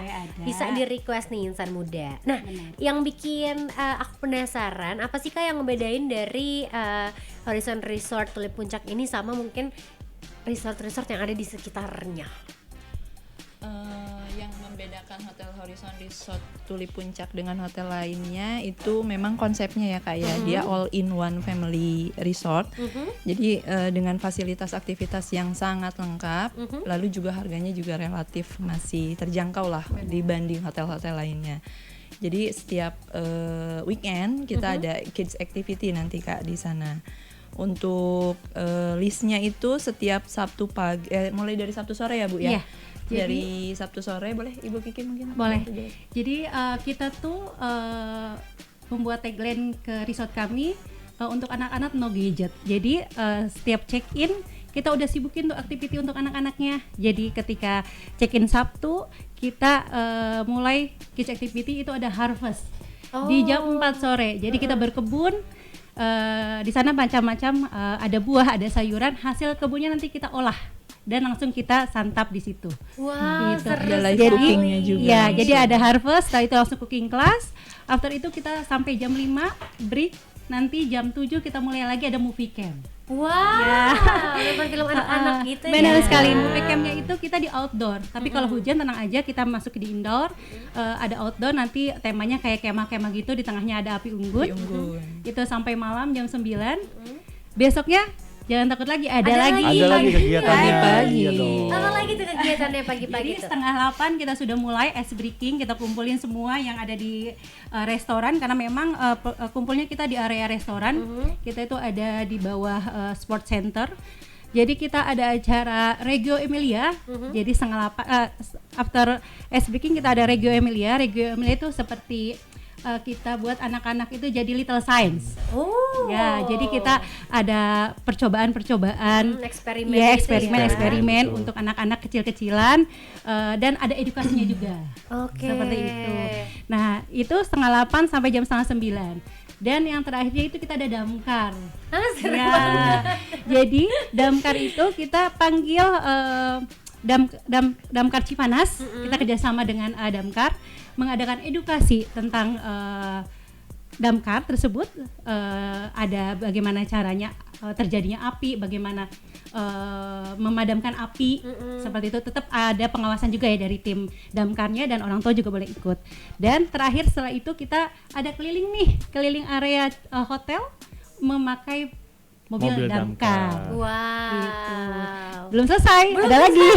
[SPEAKER 8] Boleh, ada.
[SPEAKER 4] Bisa di request nih insan muda. Nah,
[SPEAKER 8] Benar.
[SPEAKER 4] yang bikin aku penasaran apa sih Kak yang ngebedain dari Horizon Resort Tulip Puncak ini sama mungkin resort-resort yang ada di sekitarnya?
[SPEAKER 7] Yang membedakan Hotel Horizon Resort Tulip Puncak dengan hotel lainnya itu memang konsepnya ya Kak ya. Dia all in one family resort. Jadi dengan fasilitas aktivitas yang sangat lengkap, lalu juga harganya juga relatif masih terjangkau lah dibanding hotel-hotel lainnya. Jadi setiap weekend kita ada kids activity nanti Kak di sana. Untuk listnya itu setiap Sabtu pagi, mulai dari Sabtu sore ya Bu ya?
[SPEAKER 8] Iya.
[SPEAKER 7] Dari Sabtu sore boleh Ibu Kiki mungkin?
[SPEAKER 8] Boleh. Jadi kita tuh membuat tagline ke resort kami untuk anak-anak no gadget. Jadi setiap check-in kita udah sibukin tuh aktiviti untuk anak-anaknya. Jadi ketika check-in Sabtu kita mulai kids activity itu ada harvest di jam 4 sore. Jadi kita berkebun. Di sana macam-macam ada buah, ada sayuran, hasil kebunnya nanti kita olah dan langsung kita santap di situ.
[SPEAKER 4] Wah,
[SPEAKER 8] Gitu.
[SPEAKER 4] seru
[SPEAKER 7] Ada live
[SPEAKER 8] Jadi,
[SPEAKER 7] cookingnya juga.
[SPEAKER 8] ya, jadi ada harvest, setelah itu langsung cooking class. After itu kita sampai jam 5 break, nanti jam 7 kita mulai lagi ada movie camp.
[SPEAKER 4] Wow, nonton film anak-anak gitu ya.
[SPEAKER 8] Benar sekali, movie campnya itu kita di outdoor. Tapi kalau hujan tenang aja, kita masuk di indoor. Ada outdoor, nanti temanya kayak kemah-kemah gitu, di tengahnya ada api unggun. Itu sampai malam jam 9. Besoknya jangan takut lagi, ada lagi.
[SPEAKER 6] Ada lagi kegiatannya.
[SPEAKER 7] Pagi-pagi.
[SPEAKER 6] Iya dong.
[SPEAKER 4] Apa lagi tuh kegiatannya pagi-pagi
[SPEAKER 8] Jadi
[SPEAKER 4] tuh?
[SPEAKER 8] setengah 8 kita sudah mulai ice breaking, kita kumpulin semua yang ada di restoran karena memang kumpulnya kita di area restoran. Kita itu ada di bawah sport center. Jadi kita ada acara Reggio Emilia. Jadi setengah 8 after ice breaking kita ada Reggio Emilia. Reggio Emilia itu seperti kita buat anak-anak itu jadi little science.
[SPEAKER 4] Oh.
[SPEAKER 8] Ya, jadi kita ada percobaan-percobaan,
[SPEAKER 4] eksperimen
[SPEAKER 8] ya,
[SPEAKER 4] gitu ya.
[SPEAKER 8] eksperimen untuk anak-anak kecil-kecilan dan ada edukasinya juga.
[SPEAKER 4] Oke.
[SPEAKER 8] Seperti itu. Nah, itu setengah 8 sampai jam setengah 9. Dan yang terakhirnya itu kita ada damkar.
[SPEAKER 4] Seru
[SPEAKER 8] Ya,
[SPEAKER 4] banget.
[SPEAKER 8] jadi damkar itu kita panggil damkar Cipanas. Kita kerjasama dengan damkar mengadakan edukasi tentang damkar tersebut, ada bagaimana caranya terjadinya api, bagaimana memadamkan api, seperti itu. Tetap ada pengawasan juga ya dari tim damkarnya dan orang tua juga boleh ikut. Dan terakhir setelah itu kita ada keliling area hotel memakai mobil damkar.
[SPEAKER 4] Wow.
[SPEAKER 8] Gitu. Belum selesai, ada lagi.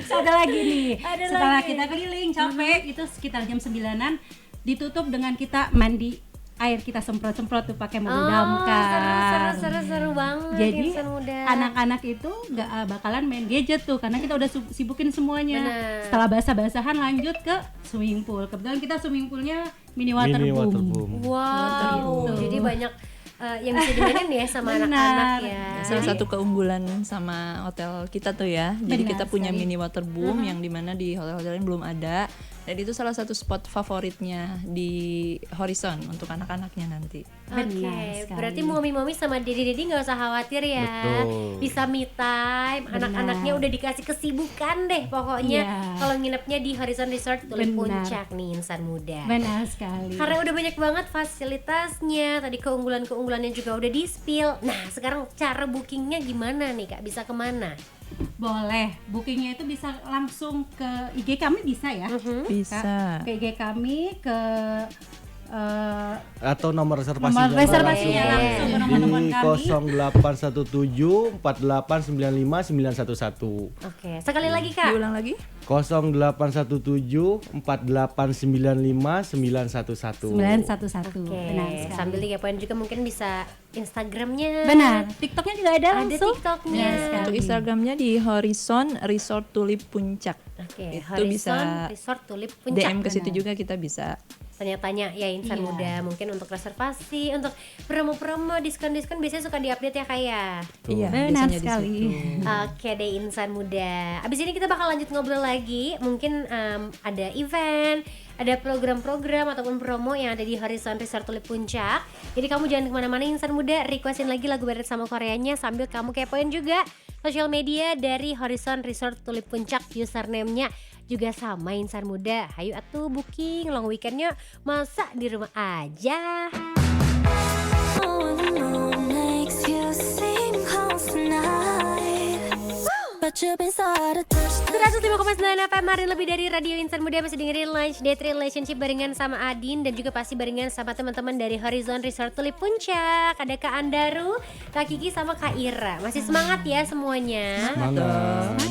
[SPEAKER 8] Ada lagi nih. Setelah kita keliling capek itu sekitar jam 9-an ditutup dengan kita mandi air, kita semprot-semprot tuh pakai mobil damkar.
[SPEAKER 4] Seru banget.
[SPEAKER 8] Jadi
[SPEAKER 4] Insan Muda.
[SPEAKER 8] anak-anak itu nggak bakalan main gadget tuh karena kita udah sibukin semuanya.
[SPEAKER 4] Bener.
[SPEAKER 8] Setelah basah-basahan lanjut ke swimming pool. Kebetulan kita swimming poolnya mini water
[SPEAKER 6] Mini
[SPEAKER 8] boom.
[SPEAKER 6] waterboom.
[SPEAKER 4] Wow.
[SPEAKER 8] Gitu.
[SPEAKER 4] Jadi banyak yang bisa dimainin ya sama
[SPEAKER 8] Benar.
[SPEAKER 4] anak-anak ya.
[SPEAKER 7] Salah satu keunggulan sama hotel kita tuh ya. Jadi
[SPEAKER 8] Benar
[SPEAKER 7] kita punya
[SPEAKER 8] sekali.
[SPEAKER 7] mini water boom yang dimana di hotel-hotel lain belum ada. Dan itu salah satu spot favoritnya di Horizon untuk anak-anaknya nanti.
[SPEAKER 4] Oke,
[SPEAKER 8] Benar sekali.
[SPEAKER 4] berarti mami-mami sama dede-dede nggak usah khawatir ya.
[SPEAKER 6] Betul.
[SPEAKER 4] Bisa me time, anak-anaknya udah dikasih kesibukan deh pokoknya.
[SPEAKER 8] Iya.
[SPEAKER 4] Kalau nginepnya di Horizon Resort Tulip
[SPEAKER 8] Benar.
[SPEAKER 4] Puncak nih Insan Muda.
[SPEAKER 8] Benar sekali.
[SPEAKER 4] Karena udah banyak banget fasilitasnya, tadi keunggulan-keunggulannya juga udah di-spill. Nah, sekarang cara bookingnya gimana nih Kak? Bisa kemana?
[SPEAKER 8] Boleh, bookingnya itu bisa langsung ke IG kami bisa ya.
[SPEAKER 7] Bisa.
[SPEAKER 8] Ke IG kami, ke
[SPEAKER 6] Atau nomor reservasinya.
[SPEAKER 8] nomor reservasinya
[SPEAKER 4] Boleh.
[SPEAKER 8] langsung ke nomor telepon
[SPEAKER 6] Di
[SPEAKER 8] kami.
[SPEAKER 6] 0817 4895 911.
[SPEAKER 4] Oke, sekali lagi Kak.
[SPEAKER 7] Diulang lagi?
[SPEAKER 6] 0817 4895 911.
[SPEAKER 8] 911.
[SPEAKER 4] Oke,
[SPEAKER 8] Benar sekali.
[SPEAKER 4] sambil dikepoin juga mungkin bisa Instagramnya.
[SPEAKER 8] Benar. TikToknya juga ada
[SPEAKER 4] Ada
[SPEAKER 8] langsung.
[SPEAKER 4] TikToknya.
[SPEAKER 8] Benar sekali.
[SPEAKER 7] Untuk Instagramnya di Horizon Resort Tulip Puncak.
[SPEAKER 4] Oke,
[SPEAKER 7] Itu bisa
[SPEAKER 4] Horizon Resort Tulip Puncak.
[SPEAKER 7] DM ke situ juga kita bisa.
[SPEAKER 4] Tanya-tanya ya Insan
[SPEAKER 8] Iya.
[SPEAKER 4] Muda, mungkin untuk reservasi, untuk promo-promo, diskon-diskon biasanya suka diupdate ya Kak ya.
[SPEAKER 7] Iya,
[SPEAKER 8] Benar
[SPEAKER 7] biasanya di
[SPEAKER 8] sekali.
[SPEAKER 7] situ.
[SPEAKER 4] Oke deh Insan Muda. Abis ini kita bakal lanjut ngobrol lagi. Mungkin ada event, ada program-program ataupun promo yang ada di Horizon Resort Tulip Puncak. Jadi kamu jangan kemana-mana Insan Muda. Requestin lagi lagu barat sama Koreanya sambil kamu kepoin juga sosial media dari Horizon Resort Tulip Puncak. Username-nya juga sama Insan Muda. Hayu atuh booking long weekendnya masa di rumah aja.
[SPEAKER 5] Oh, the moon makes you seem close tonight, but up inside a touch.
[SPEAKER 4] 105,9 FM, hari lebih dari Radio Insan Muda, masih dengerin Lunch Date Relationship barengan sama Adin dan juga pasti barengan sama teman-teman dari Horizon Resort Tulip Puncak. Ada Kak Andaru, Kak Kiki sama Kak Ira. Masih semangat ya semuanya?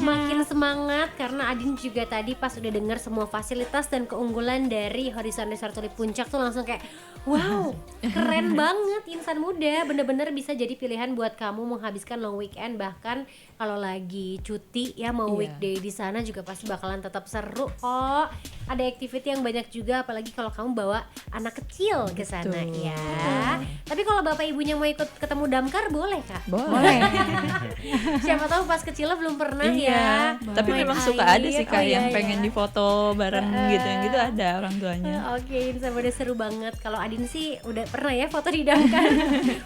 [SPEAKER 4] Makin semangat karena Adin juga tadi pas udah dengar semua fasilitas dan keunggulan dari Horizon Resort Tulip Puncak tuh langsung kayak wow, keren banget Insan Muda. Bener-bener bisa jadi pilihan buat kamu menghabiskan long weekend, bahkan kalau lagi cuti ya mau weekday di sana juga pasti bakalan tetap seru kok. Ada activity yang banyak juga, apalagi kalau kamu bawa anak kecil ke sana ya. Tapi kalau bapak ibunya mau ikut ketemu damkar boleh Kak?
[SPEAKER 7] Boleh.
[SPEAKER 4] Siapa tahu pas kecilnya belum pernah ya.
[SPEAKER 7] Tapi
[SPEAKER 4] main
[SPEAKER 7] memang suka
[SPEAKER 4] air.
[SPEAKER 7] ada sih
[SPEAKER 4] Oh,
[SPEAKER 7] yang
[SPEAKER 4] iya,
[SPEAKER 7] pengen
[SPEAKER 4] iya.
[SPEAKER 7] difoto bareng gitu, yang gitu ada orang tuanya.
[SPEAKER 4] Oke, Insan Muda seru banget. Kalau Adin sih udah pernah ya foto di damkar.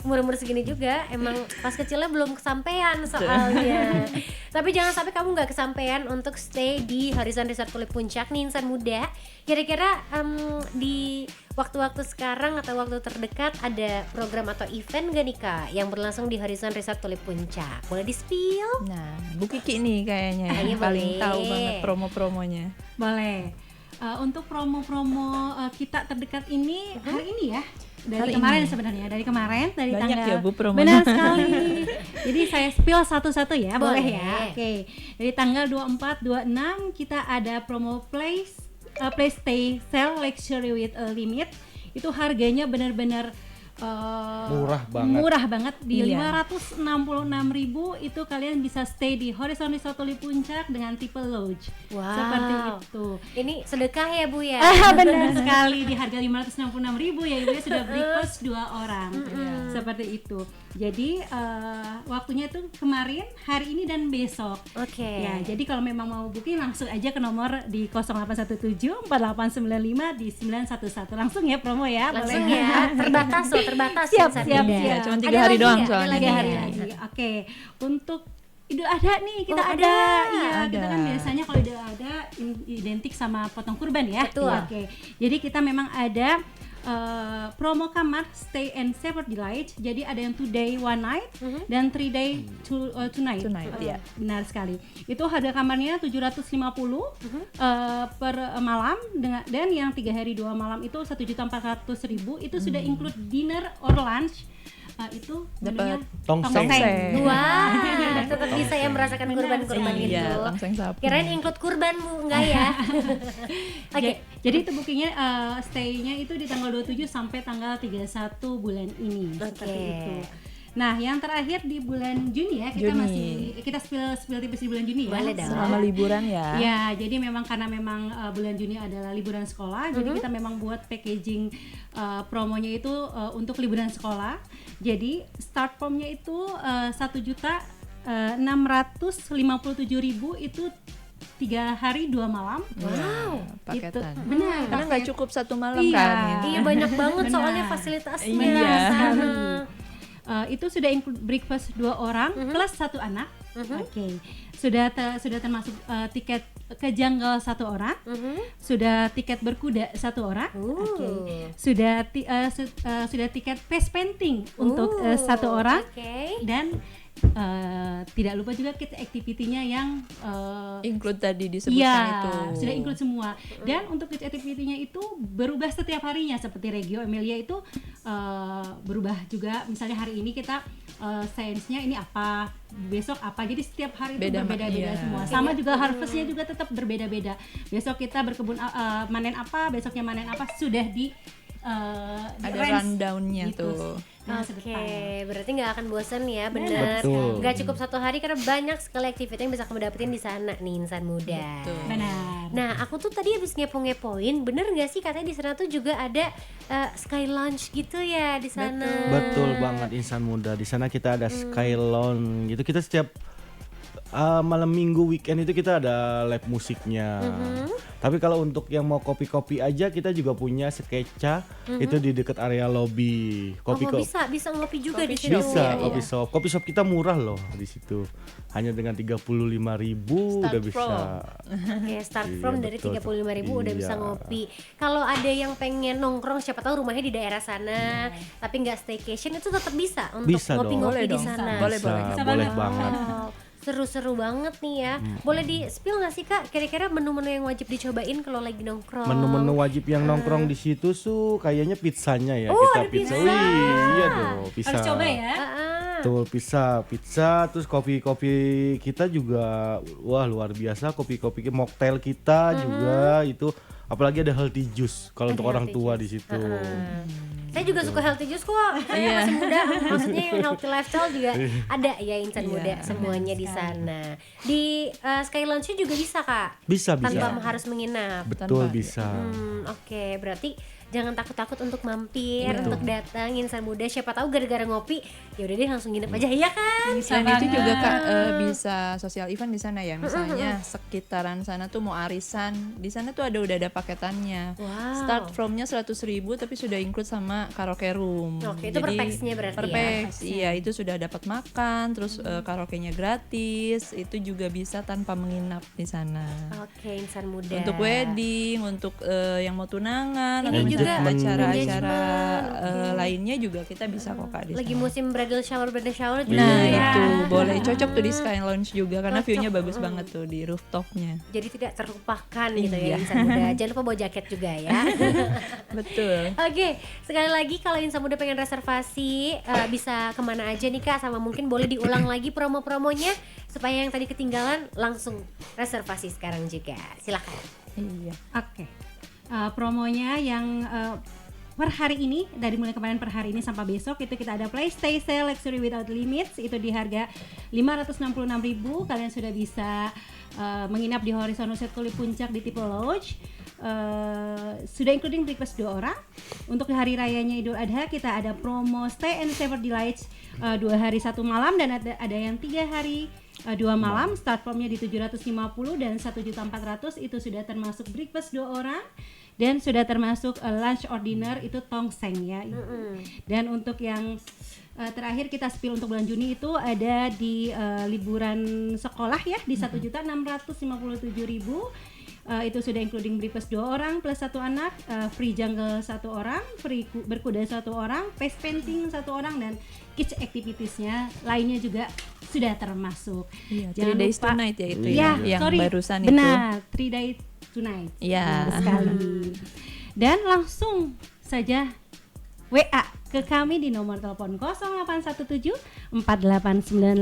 [SPEAKER 4] Umur-umur segini juga emang pas kecilnya belum kesampean soalnya. Tapi jangan sampai kamu nggak kesampean untuk stay di Horizon Resort Tulip Puncak nih Insan Muda. Kira-kira di waktu-waktu sekarang atau waktu terdekat ada program atau event gak nih Kak yang berlangsung di Horizon Resort Tulip Puncak? Boleh di-spill?
[SPEAKER 7] Nah, Bu Kiki nih kayaknya
[SPEAKER 4] Ayo,
[SPEAKER 7] yang paling
[SPEAKER 4] boleh.
[SPEAKER 7] tahu banget promo-promonya.
[SPEAKER 8] Boleh. Untuk promo-promo kita terdekat ini hari ini ya. Dari
[SPEAKER 7] Hari
[SPEAKER 8] kemarin
[SPEAKER 7] ini.
[SPEAKER 8] sebenarnya, dari kemarin, dari
[SPEAKER 7] Banyak
[SPEAKER 8] tanggal
[SPEAKER 7] ya, Bu, promonya.
[SPEAKER 8] Benar sekali. Jadi saya spill satu-satu ya, boleh
[SPEAKER 4] Boleh.
[SPEAKER 8] ya. Oke. Dari tanggal 24 26 kita ada promo play stay sale luxury with a limit. Itu harganya benar-benar
[SPEAKER 6] Murah banget.
[SPEAKER 8] di
[SPEAKER 7] Iya.
[SPEAKER 8] 566.000 itu kalian bisa stay di Horizon Resort Tulip Puncak dengan tipe lodge.
[SPEAKER 4] Wow.
[SPEAKER 8] Seperti itu.
[SPEAKER 4] Ini sedekah ya Bu ya?
[SPEAKER 8] Benar sekali, di harga 566.000 ya Ibu ya, sudah breakfast 2 orang. Seperti itu. Jadi waktunya itu kemarin, hari ini dan besok.
[SPEAKER 4] Oke.
[SPEAKER 8] Ya, jadi kalau memang mau booking langsung aja ke nomor di 0817 4895 di 911. Langsung ya promo ya.
[SPEAKER 4] Langsung
[SPEAKER 8] boleh.
[SPEAKER 4] ya, terbatas loh, terbatas
[SPEAKER 8] Siap,
[SPEAKER 4] Insan
[SPEAKER 8] siap,
[SPEAKER 4] Muda.
[SPEAKER 8] siap.
[SPEAKER 7] Cuma 3
[SPEAKER 4] Ada
[SPEAKER 7] hari
[SPEAKER 4] lagi
[SPEAKER 7] doang
[SPEAKER 4] nggak? Ada
[SPEAKER 7] soalnya.
[SPEAKER 4] lagi
[SPEAKER 8] 3 hari
[SPEAKER 4] nggak?
[SPEAKER 8] lagi. Oke. Untuk Idul Adha nih kita
[SPEAKER 4] Oh,
[SPEAKER 8] ada.
[SPEAKER 4] ada.
[SPEAKER 8] Iya, kita
[SPEAKER 7] Ada.
[SPEAKER 8] kan biasanya kalau Idul Adha identik sama potong kurban ya.
[SPEAKER 4] Betul.
[SPEAKER 8] Iya, oke. Jadi kita memang ada promo kamar stay and saver delight. Jadi ada yang 2 day 1 night dan 3 day 2 night.
[SPEAKER 7] 2 night, iya.
[SPEAKER 8] Benar sekali. Itu harga kamarnya 750 per malam dan yang 3 hari 2 malam itu 1.400.000. Itu sudah include dinner or lunch. Itu menunya
[SPEAKER 7] Dapat
[SPEAKER 6] tongseng.
[SPEAKER 4] Wah, tetap bisa ya merasakan kurban-kurban itu.
[SPEAKER 7] Iya, tongseng sapi.
[SPEAKER 4] Kirain include kurban Bu, enggak ya? Oke.
[SPEAKER 8] Jadi itu bookingnya stay-nya itu di tanggal 27 sampai tanggal 31 bulan ini. Seperti itu. Nah, yang terakhir di bulan Juni ya, kita spill tipis di bulan Juni ya.
[SPEAKER 4] Boleh dong.
[SPEAKER 7] Selama liburan ya.
[SPEAKER 8] Ya, jadi memang karena memang bulan Juni adalah liburan sekolah, jadi kita memang buat packaging promonya itu untuk liburan sekolah. Jadi start formnya itu 1.657.000 itu 3 hari 2 malam.
[SPEAKER 7] Wow,
[SPEAKER 8] Itu
[SPEAKER 7] paketan.
[SPEAKER 8] benar.
[SPEAKER 7] Karena nggak cukup 1 malam
[SPEAKER 8] Iya.
[SPEAKER 7] kan.
[SPEAKER 4] Iya banyak banget
[SPEAKER 8] Benar.
[SPEAKER 4] soalnya fasilitasnya
[SPEAKER 7] Iya.
[SPEAKER 4] di sana.
[SPEAKER 8] Itu sudah include breakfast 2 orang plus 1 anak. Oke. Sudah termasuk tiket kejanggal 1 orang. Sudah tiket berkuda 1 orang. Oke. Sudah tiket face painting untuk 1 orang.
[SPEAKER 4] Oke.
[SPEAKER 8] Dan tidak lupa juga kids activity-nya yang
[SPEAKER 7] Include tadi disebutkan
[SPEAKER 8] iya,
[SPEAKER 7] itu.
[SPEAKER 8] sudah include semua. Dan untuk kids activity-nya itu berubah setiap harinya, seperti Regio Emilia itu berubah juga. Misalnya hari ini kita sainsnya ini apa, besok apa. Jadi setiap hari itu
[SPEAKER 7] Beda,
[SPEAKER 8] berbeda-beda
[SPEAKER 7] iya.
[SPEAKER 8] semua. Sama juga harvestnya juga tetap berbeda-beda. Besok kita berkebun manen apa, besoknya manen apa, sudah di
[SPEAKER 7] Ada
[SPEAKER 8] range
[SPEAKER 7] rundown-nya
[SPEAKER 8] gitu.
[SPEAKER 7] tuh.
[SPEAKER 8] Nah,
[SPEAKER 4] Oke, berarti nggak akan bosan ya, bener.
[SPEAKER 6] Betul.
[SPEAKER 4] Nggak cukup 1 hari karena banyak sekali aktivitas yang bisa kamu dapetin di sana nih Insan Muda.
[SPEAKER 8] benar.
[SPEAKER 4] Nah, aku tuh tadi habis ngepo-ngepoin, bener nggak sih katanya di sana tuh juga ada sky lounge gitu ya di sana.
[SPEAKER 6] Betul banget Insan Muda. Di sana kita ada Sky Lounge gitu. Kita setiap malam minggu weekend itu kita ada live musiknya. Tapi kalau untuk yang mau kopi-kopi aja kita juga punya Skeca itu di dekat area lobby.
[SPEAKER 4] Oh,
[SPEAKER 6] Kopi
[SPEAKER 4] bisa ngopi juga di situ.
[SPEAKER 6] bisa
[SPEAKER 4] ya?
[SPEAKER 6] kopi shop. Kopi shop kita murah loh di situ. Hanya dengan 35.000 udah bisa.
[SPEAKER 4] Oke, start
[SPEAKER 6] Iya,
[SPEAKER 4] from dari
[SPEAKER 6] betul.
[SPEAKER 4] 35.000 udah bisa
[SPEAKER 6] Iya.
[SPEAKER 4] ngopi. Kalau ada yang pengen nongkrong, siapa tahu rumahnya di daerah sana, tapi nggak staycation, itu tetap bisa untuk
[SPEAKER 6] Bisa dong.
[SPEAKER 4] ngopi-ngopi
[SPEAKER 7] Boleh
[SPEAKER 4] di
[SPEAKER 7] dong.
[SPEAKER 4] sana.
[SPEAKER 7] Boleh,
[SPEAKER 6] Bisa,
[SPEAKER 7] boleh.
[SPEAKER 8] Bisa
[SPEAKER 6] boleh
[SPEAKER 8] banget.
[SPEAKER 6] banget.
[SPEAKER 4] Wow. Seru-seru banget nih ya. Boleh di spill nggak sih Kak? Kira-kira menu-menu yang wajib dicobain kalau lagi nongkrong?
[SPEAKER 6] Menu-menu wajib yang nongkrong di situ tuh kayaknya pizzanya ya.
[SPEAKER 4] Oh,
[SPEAKER 6] Kita
[SPEAKER 4] ada
[SPEAKER 6] pizza.
[SPEAKER 4] pizza.
[SPEAKER 6] Wih, iya dong, pizza.
[SPEAKER 8] Harus coba ya.
[SPEAKER 6] Betul, pizza, terus kopi-kopi kita juga wah luar biasa, kopi-kopi mocktail kita juga itu, apalagi ada healthy juice kalau untuk orang
[SPEAKER 4] healthy
[SPEAKER 6] tua
[SPEAKER 4] juice.
[SPEAKER 6] di situ.
[SPEAKER 4] Saya juga suka healthy juice kok. Saya masih muda, maksudnya yang healthy lifestyle juga ada ya insan muda semuanya di sana. Di Sky Lounge juga bisa Kak.
[SPEAKER 6] Bisa.
[SPEAKER 4] Tanpa harus menginap.
[SPEAKER 6] Betul, bisa.
[SPEAKER 4] Oke, berarti jangan takut-takut untuk mampir, untuk datang insan muda. Siapa tahu gara-gara ngopi, ya udah deh langsung nginep aja ya kan.
[SPEAKER 7] Selain itu juga Kak bisa sosial event di sana ya. Misalnya sekitaran sana tuh mau arisan, di sana tuh udah ada paketannya.
[SPEAKER 4] Wow.
[SPEAKER 7] Start from-nya 100.000 tapi sudah include sama karaoke room.
[SPEAKER 4] Oke, itu per pax-nya berarti
[SPEAKER 7] per
[SPEAKER 4] ya?
[SPEAKER 7] pax, iya itu sudah dapat makan, terus karaoke-nya gratis. Itu juga bisa tanpa menginap di sana.
[SPEAKER 4] Oke, insan muda.
[SPEAKER 7] Untuk wedding, untuk yang mau tunangan,
[SPEAKER 4] Ini
[SPEAKER 7] atau
[SPEAKER 4] juga
[SPEAKER 7] acara-acara
[SPEAKER 4] engagement.
[SPEAKER 7] lainnya juga kita bisa kok Kak di
[SPEAKER 4] Lagi
[SPEAKER 7] sana.
[SPEAKER 4] musim bridal shower juga
[SPEAKER 7] Nah
[SPEAKER 4] ya.
[SPEAKER 7] itu boleh cocok tuh di Sky Lounge juga karena view-nya bagus banget tuh di rooftopnya.
[SPEAKER 4] Jadi tidak terlupakan gitu ya
[SPEAKER 7] Iya.
[SPEAKER 4] insan muda. Jangan lupa bawa jaket juga ya.
[SPEAKER 7] Betul.
[SPEAKER 4] Oke, sekali lagi kalau insan muda pengen reservasi bisa kemana aja nih Kak, sama mungkin boleh diulang lagi promo-promonya supaya yang tadi ketinggalan langsung reservasi sekarang juga. Silakan.
[SPEAKER 7] Iya.
[SPEAKER 8] Oke. Promonya yang per hari ini, dari mulai kemarin per hari ini sampai besok itu kita ada Playstay Sale Luxury Without Limits, itu di harga 566.000. Kalian sudah bisa menginap di Horizon Resort Tulip Puncak di tipe lodge. Sudah including breakfast 2 orang. Untuk hari rayanya Idul Adha kita ada promo Stay and Savor Delights 2 hari 1 malam, dan ada yang 3 hari 2 malam. Start formnya di 750 dan 1.400.000 itu sudah termasuk breakfast 2 orang dan sudah termasuk lunch or dinner itu tongseng ya. Dan untuk yang terakhir kita spill untuk bulan Juni itu ada di liburan sekolah ya di 1.657.000. Itu sudah including breakfast 2 orang plus 1 anak, free jungle 1 orang, free berkuda 1 orang, face painting 1 orang, dan kids activitiesnya lainnya juga sudah termasuk.
[SPEAKER 7] Iya,
[SPEAKER 8] Jangan
[SPEAKER 7] 3 days
[SPEAKER 8] lupa.
[SPEAKER 7] 2 night ya itu
[SPEAKER 8] Ya,
[SPEAKER 7] yang
[SPEAKER 8] sorry,
[SPEAKER 7] barusan
[SPEAKER 8] benar, 3 days 2 night.
[SPEAKER 7] Iya.
[SPEAKER 8] Benar sekali. Dan langsung saja WA ke kami di nomor telepon 0817 4895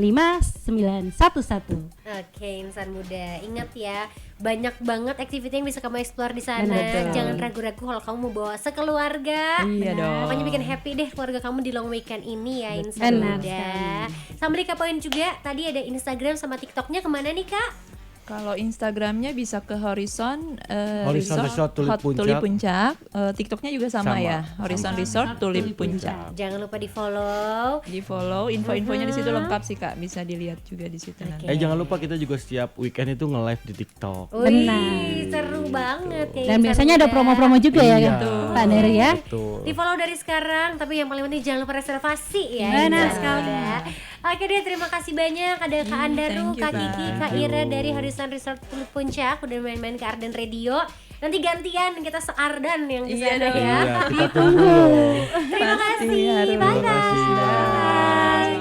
[SPEAKER 8] 911.
[SPEAKER 4] Oke, insan muda, ingat ya, banyak banget activity yang bisa kamu explore di sana.
[SPEAKER 7] Betul.
[SPEAKER 4] Jangan ragu-ragu kalau kamu mau bawa sekeluarga.
[SPEAKER 7] Iya dong.
[SPEAKER 4] Pokoknya bikin happy deh keluarga kamu di long weekend ini ya, insan
[SPEAKER 8] Benar
[SPEAKER 4] muda. Sambil dikapoin juga, tadi ada Instagram sama TikToknya kemana nih Kak?
[SPEAKER 7] Kalau Instagramnya bisa ke Horizon
[SPEAKER 6] Horizon Resort Tulip
[SPEAKER 7] Tulip
[SPEAKER 6] Puncak.
[SPEAKER 7] Puncak. TikToknya juga sama ya, Horizon Resort Tulip Puncak.
[SPEAKER 4] Jangan lupa di follow.
[SPEAKER 7] Di follow, info-infonya di situ lengkap sih Kak, bisa dilihat juga di situ nanti.
[SPEAKER 6] Jangan lupa kita juga setiap weekend itu nge-live di TikTok.
[SPEAKER 4] Wih, seru banget ya.
[SPEAKER 8] Dan
[SPEAKER 4] insan
[SPEAKER 8] biasanya ada
[SPEAKER 4] muda.
[SPEAKER 8] promo-promo juga ya
[SPEAKER 6] Iya,
[SPEAKER 8] Pak Neri ya.
[SPEAKER 6] betul.
[SPEAKER 4] Di follow dari sekarang, tapi yang paling penting jangan lupa reservasi ya.
[SPEAKER 8] Benar
[SPEAKER 4] insan
[SPEAKER 8] sekali.
[SPEAKER 4] muda. Oke deh, terima kasih banyak. Ada Kak Andaru,
[SPEAKER 7] thank you,
[SPEAKER 4] Kak
[SPEAKER 7] Kak.
[SPEAKER 4] Kiki, Kak Ira dari Horizon Resort Tulip Puncak udah main-main ke Arden Radio. Nanti gantian kita se-Ardan yang di
[SPEAKER 7] Iya
[SPEAKER 4] sana
[SPEAKER 7] dong.
[SPEAKER 4] ya.
[SPEAKER 6] Iya, kita tunggu loh.
[SPEAKER 4] Terima kasih.
[SPEAKER 7] harus.
[SPEAKER 4] Bye
[SPEAKER 6] Terima kasih.
[SPEAKER 4] bye.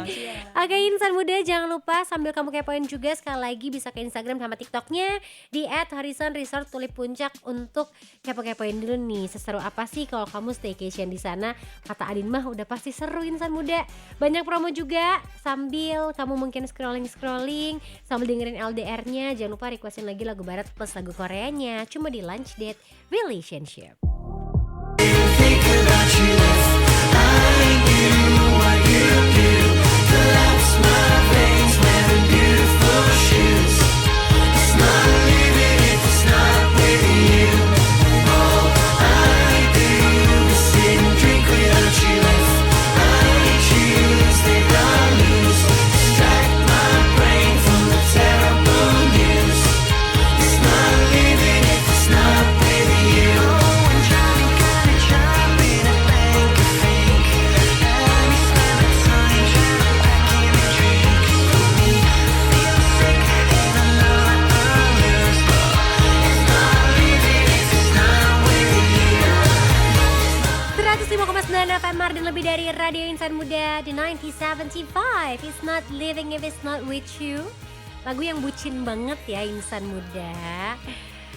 [SPEAKER 4] Oke insan muda, jangan lupa sambil kamu kepoin juga sekali lagi bisa ke Instagram sama TikToknya di @Horizon Resort Tulip Puncak untuk kepo-kepoin dulu nih seseru apa sih kalau kamu staycation di sana. Kata Adin mah udah pasti seru insan muda. Banyak promo juga sambil kamu mungkin scrolling sambil dengerin LDR-nya. Jangan lupa requestin lagi lagu barat plus lagu Koreanya cuma di Lunch Date Relationship. FM Mardin lebih dari Radio Insan Muda The 1975. It's not living if it's not with you. Lagu yang bucin banget ya insan muda.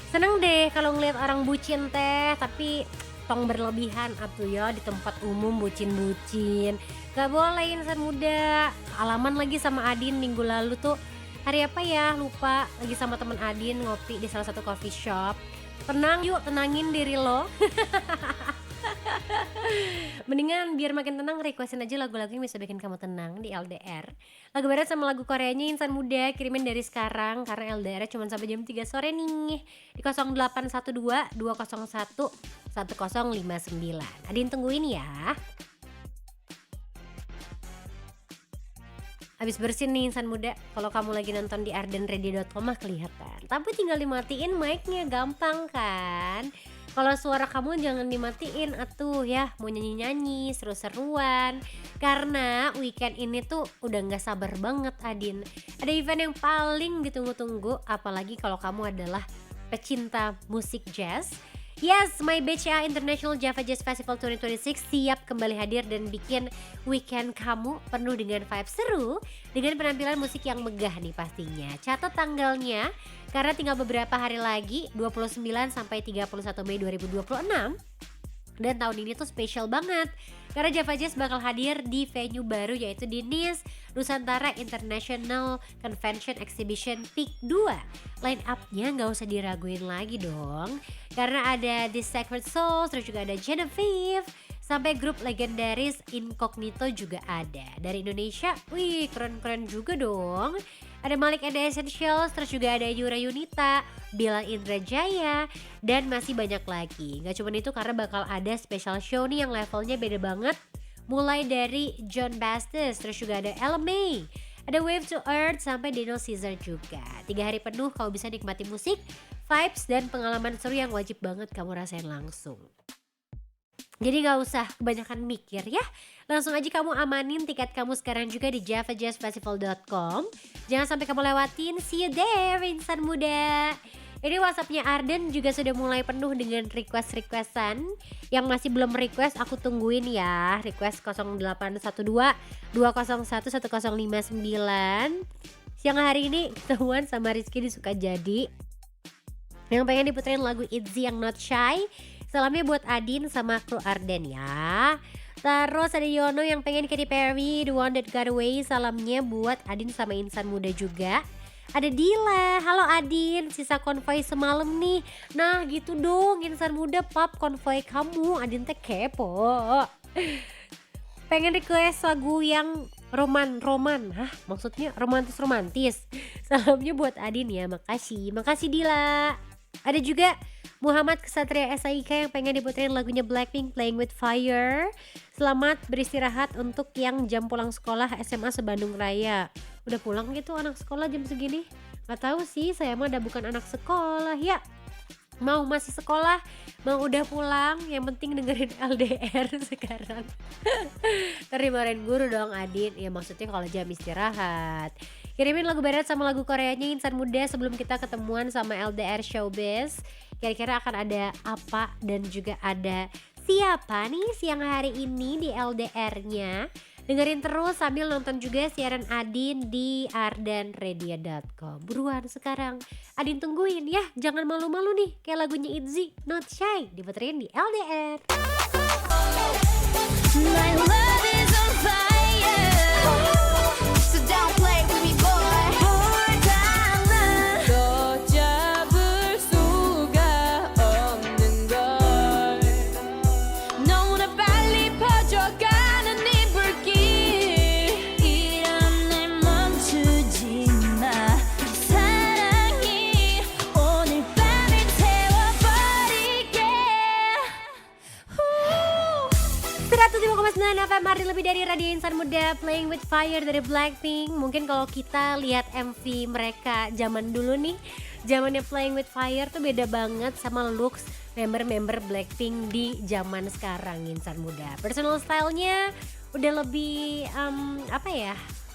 [SPEAKER 4] Seneng deh kalau ngeliat orang bucin teh, tapi tong berlebihan atuh ya di tempat umum bucin-bucin. Gak boleh insan muda. Alaman lagi sama Adin minggu lalu tuh, hari apa ya lupa, lagi sama temen Adin ngopi di salah satu coffee shop. Tenang yuk, tenangin diri lo. Mendingan biar makin tenang requestin aja lagu-lagu yang bisa bikin kamu tenang di LDR. Lagu barat sama lagu Koreanya insan muda kirimin dari sekarang, karena LDR cuma sampai jam 3 sore nih di 0812 201 1059. Adin tungguin ya. Habis bersin nih insan muda, kalau kamu lagi nonton di ardenradio.com mah kelihatan. Tapi tinggal dimatiin mic-nya, gampang kan? Kalau suara kamu jangan dimatiin atuh ya, mau nyanyi-nyanyi, seru-seruan. Karena weekend ini tuh udah gak sabar banget Adin. Ada event yang paling ditunggu-tunggu, apalagi kalau kamu adalah pecinta musik jazz. Yes, My BCA International Java Jazz Festival 2026 siap kembali hadir dan bikin weekend kamu penuh dengan vibe seru dengan penampilan musik yang megah nih pastinya. Catat tanggalnya karena tinggal beberapa hari lagi, 29 sampai 31 Mei 2026. Dan tahun ini tuh spesial banget karena Java Jazz bakal hadir di venue baru yaitu di Nice Nusantara International Convention Exhibition Peak 2. Line up-nya gak usah diraguin lagi dong, karena ada The Sacred Souls, terus juga ada Genevieve, sampai grup legendaris Incognito juga ada. Dari Indonesia, wih keren-keren juga dong. Ada Malik and the Essentials, terus juga ada Yura Yunita, Bilal Indrajaya, dan masih banyak lagi. Gak cuma itu karena bakal ada special show nih yang levelnya beda banget. Mulai dari John Bastis, terus juga ada Ella May, ada Wave to Earth, sampai Dino Caesar juga. 3 hari penuh kamu bisa nikmati musik, vibes, dan pengalaman seru yang wajib banget kamu rasain langsung. Jadi gak usah kebanyakan mikir ya, langsung aja kamu amanin tiket kamu sekarang juga di javajazzfestival.com. Jangan sampai kamu lewatin, see you there insan muda. Ini WhatsAppnya Arden juga sudah mulai penuh dengan request-requestan. Yang masih belum request aku tungguin ya, request 0812 201 1059. Siang hari ini ketemuan sama Rizky di Sukajadi yang pengen diputerin lagu Itzy yang Not Shy. Salamnya buat Adin sama kru Arden ya. Terus ada Yono yang pengen Katy Perry, The One That Got Away. Salamnya buat Adin sama insan muda juga. Ada Dila, halo Adin, sisa konvoy semalam nih. Nah gitu dong insan muda, pap konvoy kamu. Adin teh kepo. Pengen request lagu yang roman-roman. Hah, maksudnya romantis-romantis. Salamnya buat Adin ya, makasih Dila. Ada juga Muhammad Kesatria SAIK yang pengen diputerin lagunya Blackpink Playing With Fire. Selamat beristirahat untuk yang jam pulang sekolah SMA se-Bandung Raya. Udah pulang gitu anak sekolah jam segini? Gak tahu sih, saya mah udah bukan anak sekolah ya. Mau masih sekolah, mau udah pulang, yang penting dengerin LDR sekarang. Terimain guru dong Adin, ya maksudnya kalau jam istirahat. Kirimin lagu barat sama lagu Koreanya insan muda sebelum kita ketemuan sama LDR Showbiz. Kira-kira akan ada apa dan juga ada siapa nih siang hari ini di LDR-nya. Dengerin terus sambil nonton juga siaran Adin di ardenradio.com. Buruan sekarang, Adin tungguin ya, jangan malu-malu nih kayak lagunya Itzy, Not Shy, diputerin di LDR.
[SPEAKER 1] My love is on fire, so don't play with me, boy.
[SPEAKER 5] 걷잡을 수가 없는 걸 너무나 빨리 퍼져가는 네 불길 이런 날 멈추지 마 사랑이 오늘 밤을 태워버릴게
[SPEAKER 4] 105,9 FM Ardi lebih dari Radio Insan Muda. Playing With Fire dari Blackpink. Mungkin kalau kita lihat MV mereka zaman dulu nih, zamannya Playing With Fire tuh beda banget sama looks member-member Blackpink di zaman sekarang insan muda. Personal stylenya udah lebih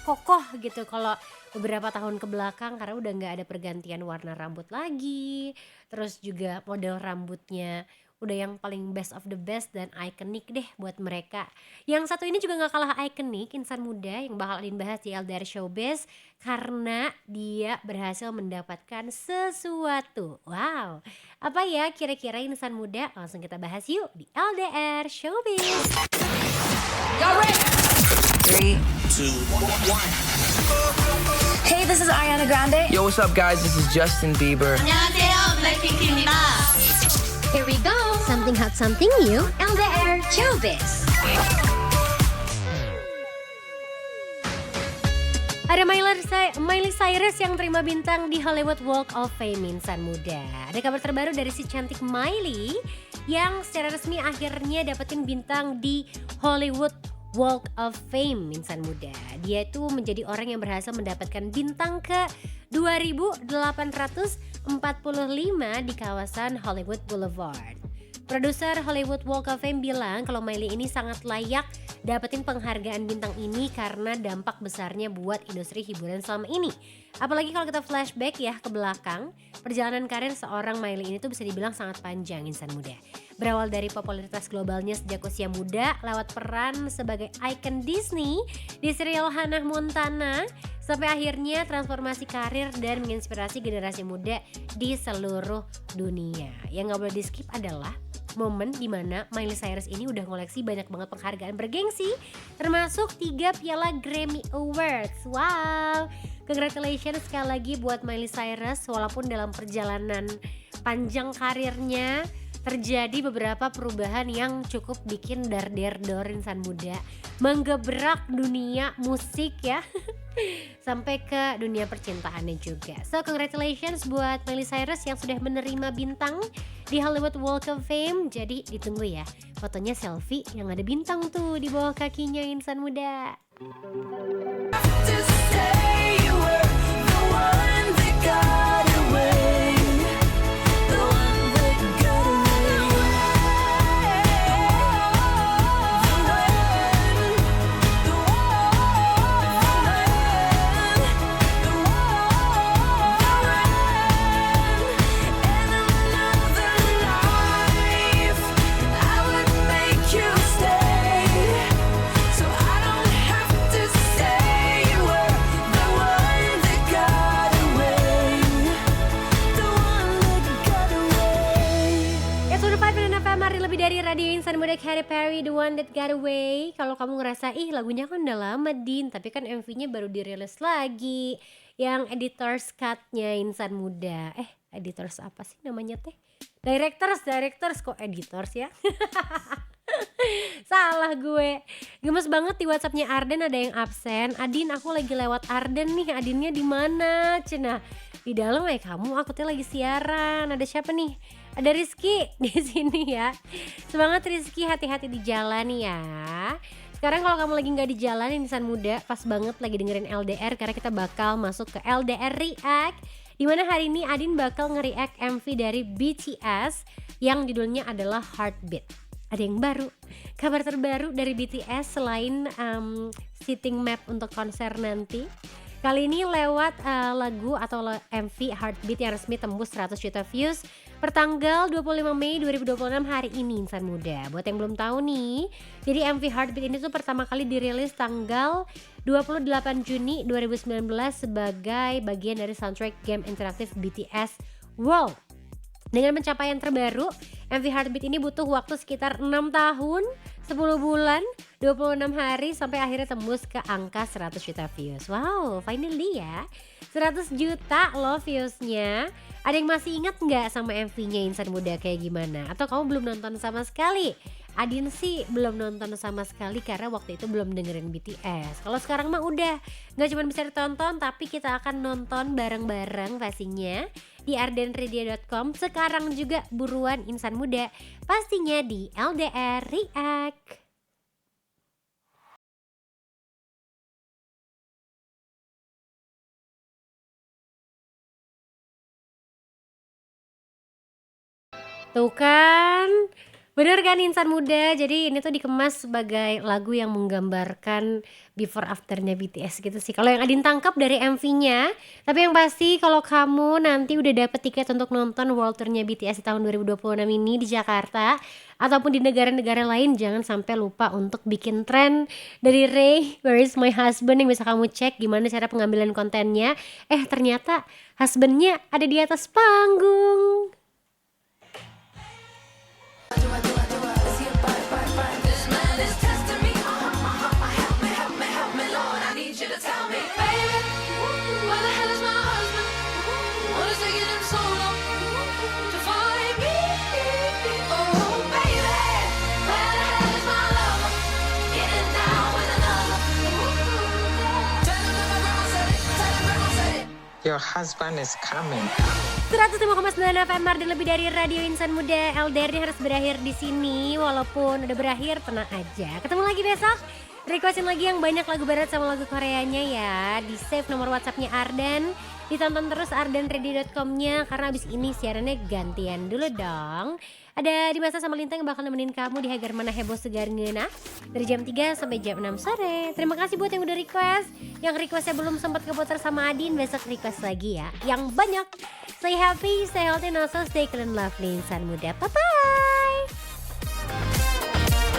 [SPEAKER 4] kokoh gitu kalau beberapa tahun ke belakang, karena udah nggak ada pergantian warna rambut lagi. Terus juga model rambutnya udah yang paling best of the best dan ikonik deh buat mereka. Yang satu ini juga gak kalah ikonik, insan muda yang bakal Adin bahas di LDR Showbiz karena dia berhasil mendapatkan sesuatu. Wow, apa ya kira-kira insan muda? Langsung kita bahas yuk di LDR Showbiz.
[SPEAKER 5] Hey, this is Ariana Grande.
[SPEAKER 9] Yo, what's up, guys? This is Justin Bieber.
[SPEAKER 4] Here we go, something hot, something new, LDR Showbiz. Ada Miley Cyrus yang terima bintang di Hollywood Walk of Fame insan muda. Ada kabar terbaru dari si cantik Miley yang secara resmi akhirnya dapetin bintang di Hollywood Walk of Fame insan muda. Dia itu menjadi orang yang berhasil mendapatkan bintang ke 2845 di kawasan Hollywood Boulevard. Produser Hollywood Walk of Fame bilang kalau Miley ini sangat layak dapetin penghargaan bintang ini karena dampak besarnya buat industri hiburan selama ini. Apalagi kalau kita flashback ya ke belakang, perjalanan karir seorang Miley ini tuh bisa dibilang sangat panjang insan muda. Berawal dari popularitas globalnya sejak usia muda lewat peran sebagai ikon Disney di serial Hannah Montana sampai akhirnya transformasi karir dan menginspirasi generasi muda di seluruh dunia. Yang gak boleh di skip adalah momen dimana Miley Cyrus ini udah ngoleksi banyak banget penghargaan bergengsi termasuk 3 piala Grammy Awards. Wow, congratulations sekali lagi buat Miley Cyrus walaupun dalam perjalanan panjang karirnya terjadi beberapa perubahan yang cukup bikin dar-der-dor insan muda menggebrak dunia musik ya sampai ke dunia percintaannya juga. So congratulations buat Miley Cyrus yang sudah menerima bintang di Hollywood Walk of Fame. Jadi ditunggu ya fotonya selfie yang ada bintang tuh di bawah kakinya insan muda. Dari radio insan muda Katy Perry, The One That Got Away. Kalau kamu ngerasa lagunya kan udah lama Din, tapi kan MV-nya baru dirilis lagi yang editors cut-nya insan muda. Editors apa sih namanya teh? Directors kok editors ya. Salah gue. Gemes banget di WhatsApp-nya Arden ada yang absen. Adin, aku lagi lewat Arden nih. Adinnya di mana? Cenah. Di dalam kamu, aku tuh lagi siaran. Ada siapa nih? Ada Rizky di sini ya. Semangat Rizky, hati-hati di jalan ya. Sekarang kalau kamu lagi nggak di jalan insan muda, pas banget lagi dengerin LDR karena kita bakal masuk ke LDR React. Dimana hari ini Adin bakal nge-react MV dari BTS yang judulnya adalah Heartbeat. Ada yang baru, kabar terbaru dari BTS selain seating map untuk konser nanti. Kali ini lewat lagu atau MV Heartbeat yang resmi tembus 100 juta views per tanggal 25 Mei 2026 hari ini insan muda. Buat yang belum tahu nih, jadi MV Heartbeat ini tuh pertama kali dirilis tanggal 28 Juni 2019 sebagai bagian dari soundtrack game interaktif BTS World. Dengan pencapaian terbaru, MV Heartbeat ini butuh waktu sekitar 6 tahun, 10 bulan, 26 hari sampai akhirnya tembus ke angka 100 juta views. Wow, finally ya. 100 juta loh viewsnya. Ada yang masih ingat nggak sama MV-nya insan muda kayak gimana? Atau kamu belum nonton sama sekali? Adin sih belum nonton sama sekali karena waktu itu belum dengerin BTS. Kalau sekarang mah udah, nggak cuma bisa ditonton tapi kita akan nonton bareng-bareng pastinya di ardenradio.com. Sekarang juga buruan insan muda, pastinya di LDR React. Tuh kan, Bener kan insan muda, jadi ini tuh dikemas sebagai lagu yang menggambarkan before afternya BTS gitu sih. Kalau yang Adin tangkap dari MV-nya, tapi yang pasti kalau kamu nanti udah dapet tiket untuk nonton World Tour-nya BTS di tahun 2026 ini di Jakarta ataupun di negara-negara lain, jangan sampai lupa untuk bikin tren dari Ray Where Is My Husband yang bisa kamu cek gimana cara pengambilan kontennya. Ternyata husbandnya ada di atas panggung.
[SPEAKER 9] Your husband is coming.
[SPEAKER 4] 105,9 FM dan lebih dari Radio Insan Muda. LDR-nya harus berakhir di sini. Walaupun udah berakhir, tenang aja. Ketemu lagi besok. Requestin lagi yang banyak lagu barat sama lagu Koreanya ya. Di save nomor WhatsApp-nya Ardan. Ditonton terus ardanready.com-nya karena abis ini siarannya gantian dulu dong. Ada di masa sama Lintang yang bakal nemenin kamu di Hagar Mana Heboh Segar Ngena dari jam 3 sampai jam 6 sore. Terima kasih buat yang udah request. Yang requestnya belum sempat keputar sama Adin, besok request lagi ya. Yang banyak. Stay happy, stay healthy, and also stay clean, lovely insan muda. Bye-bye.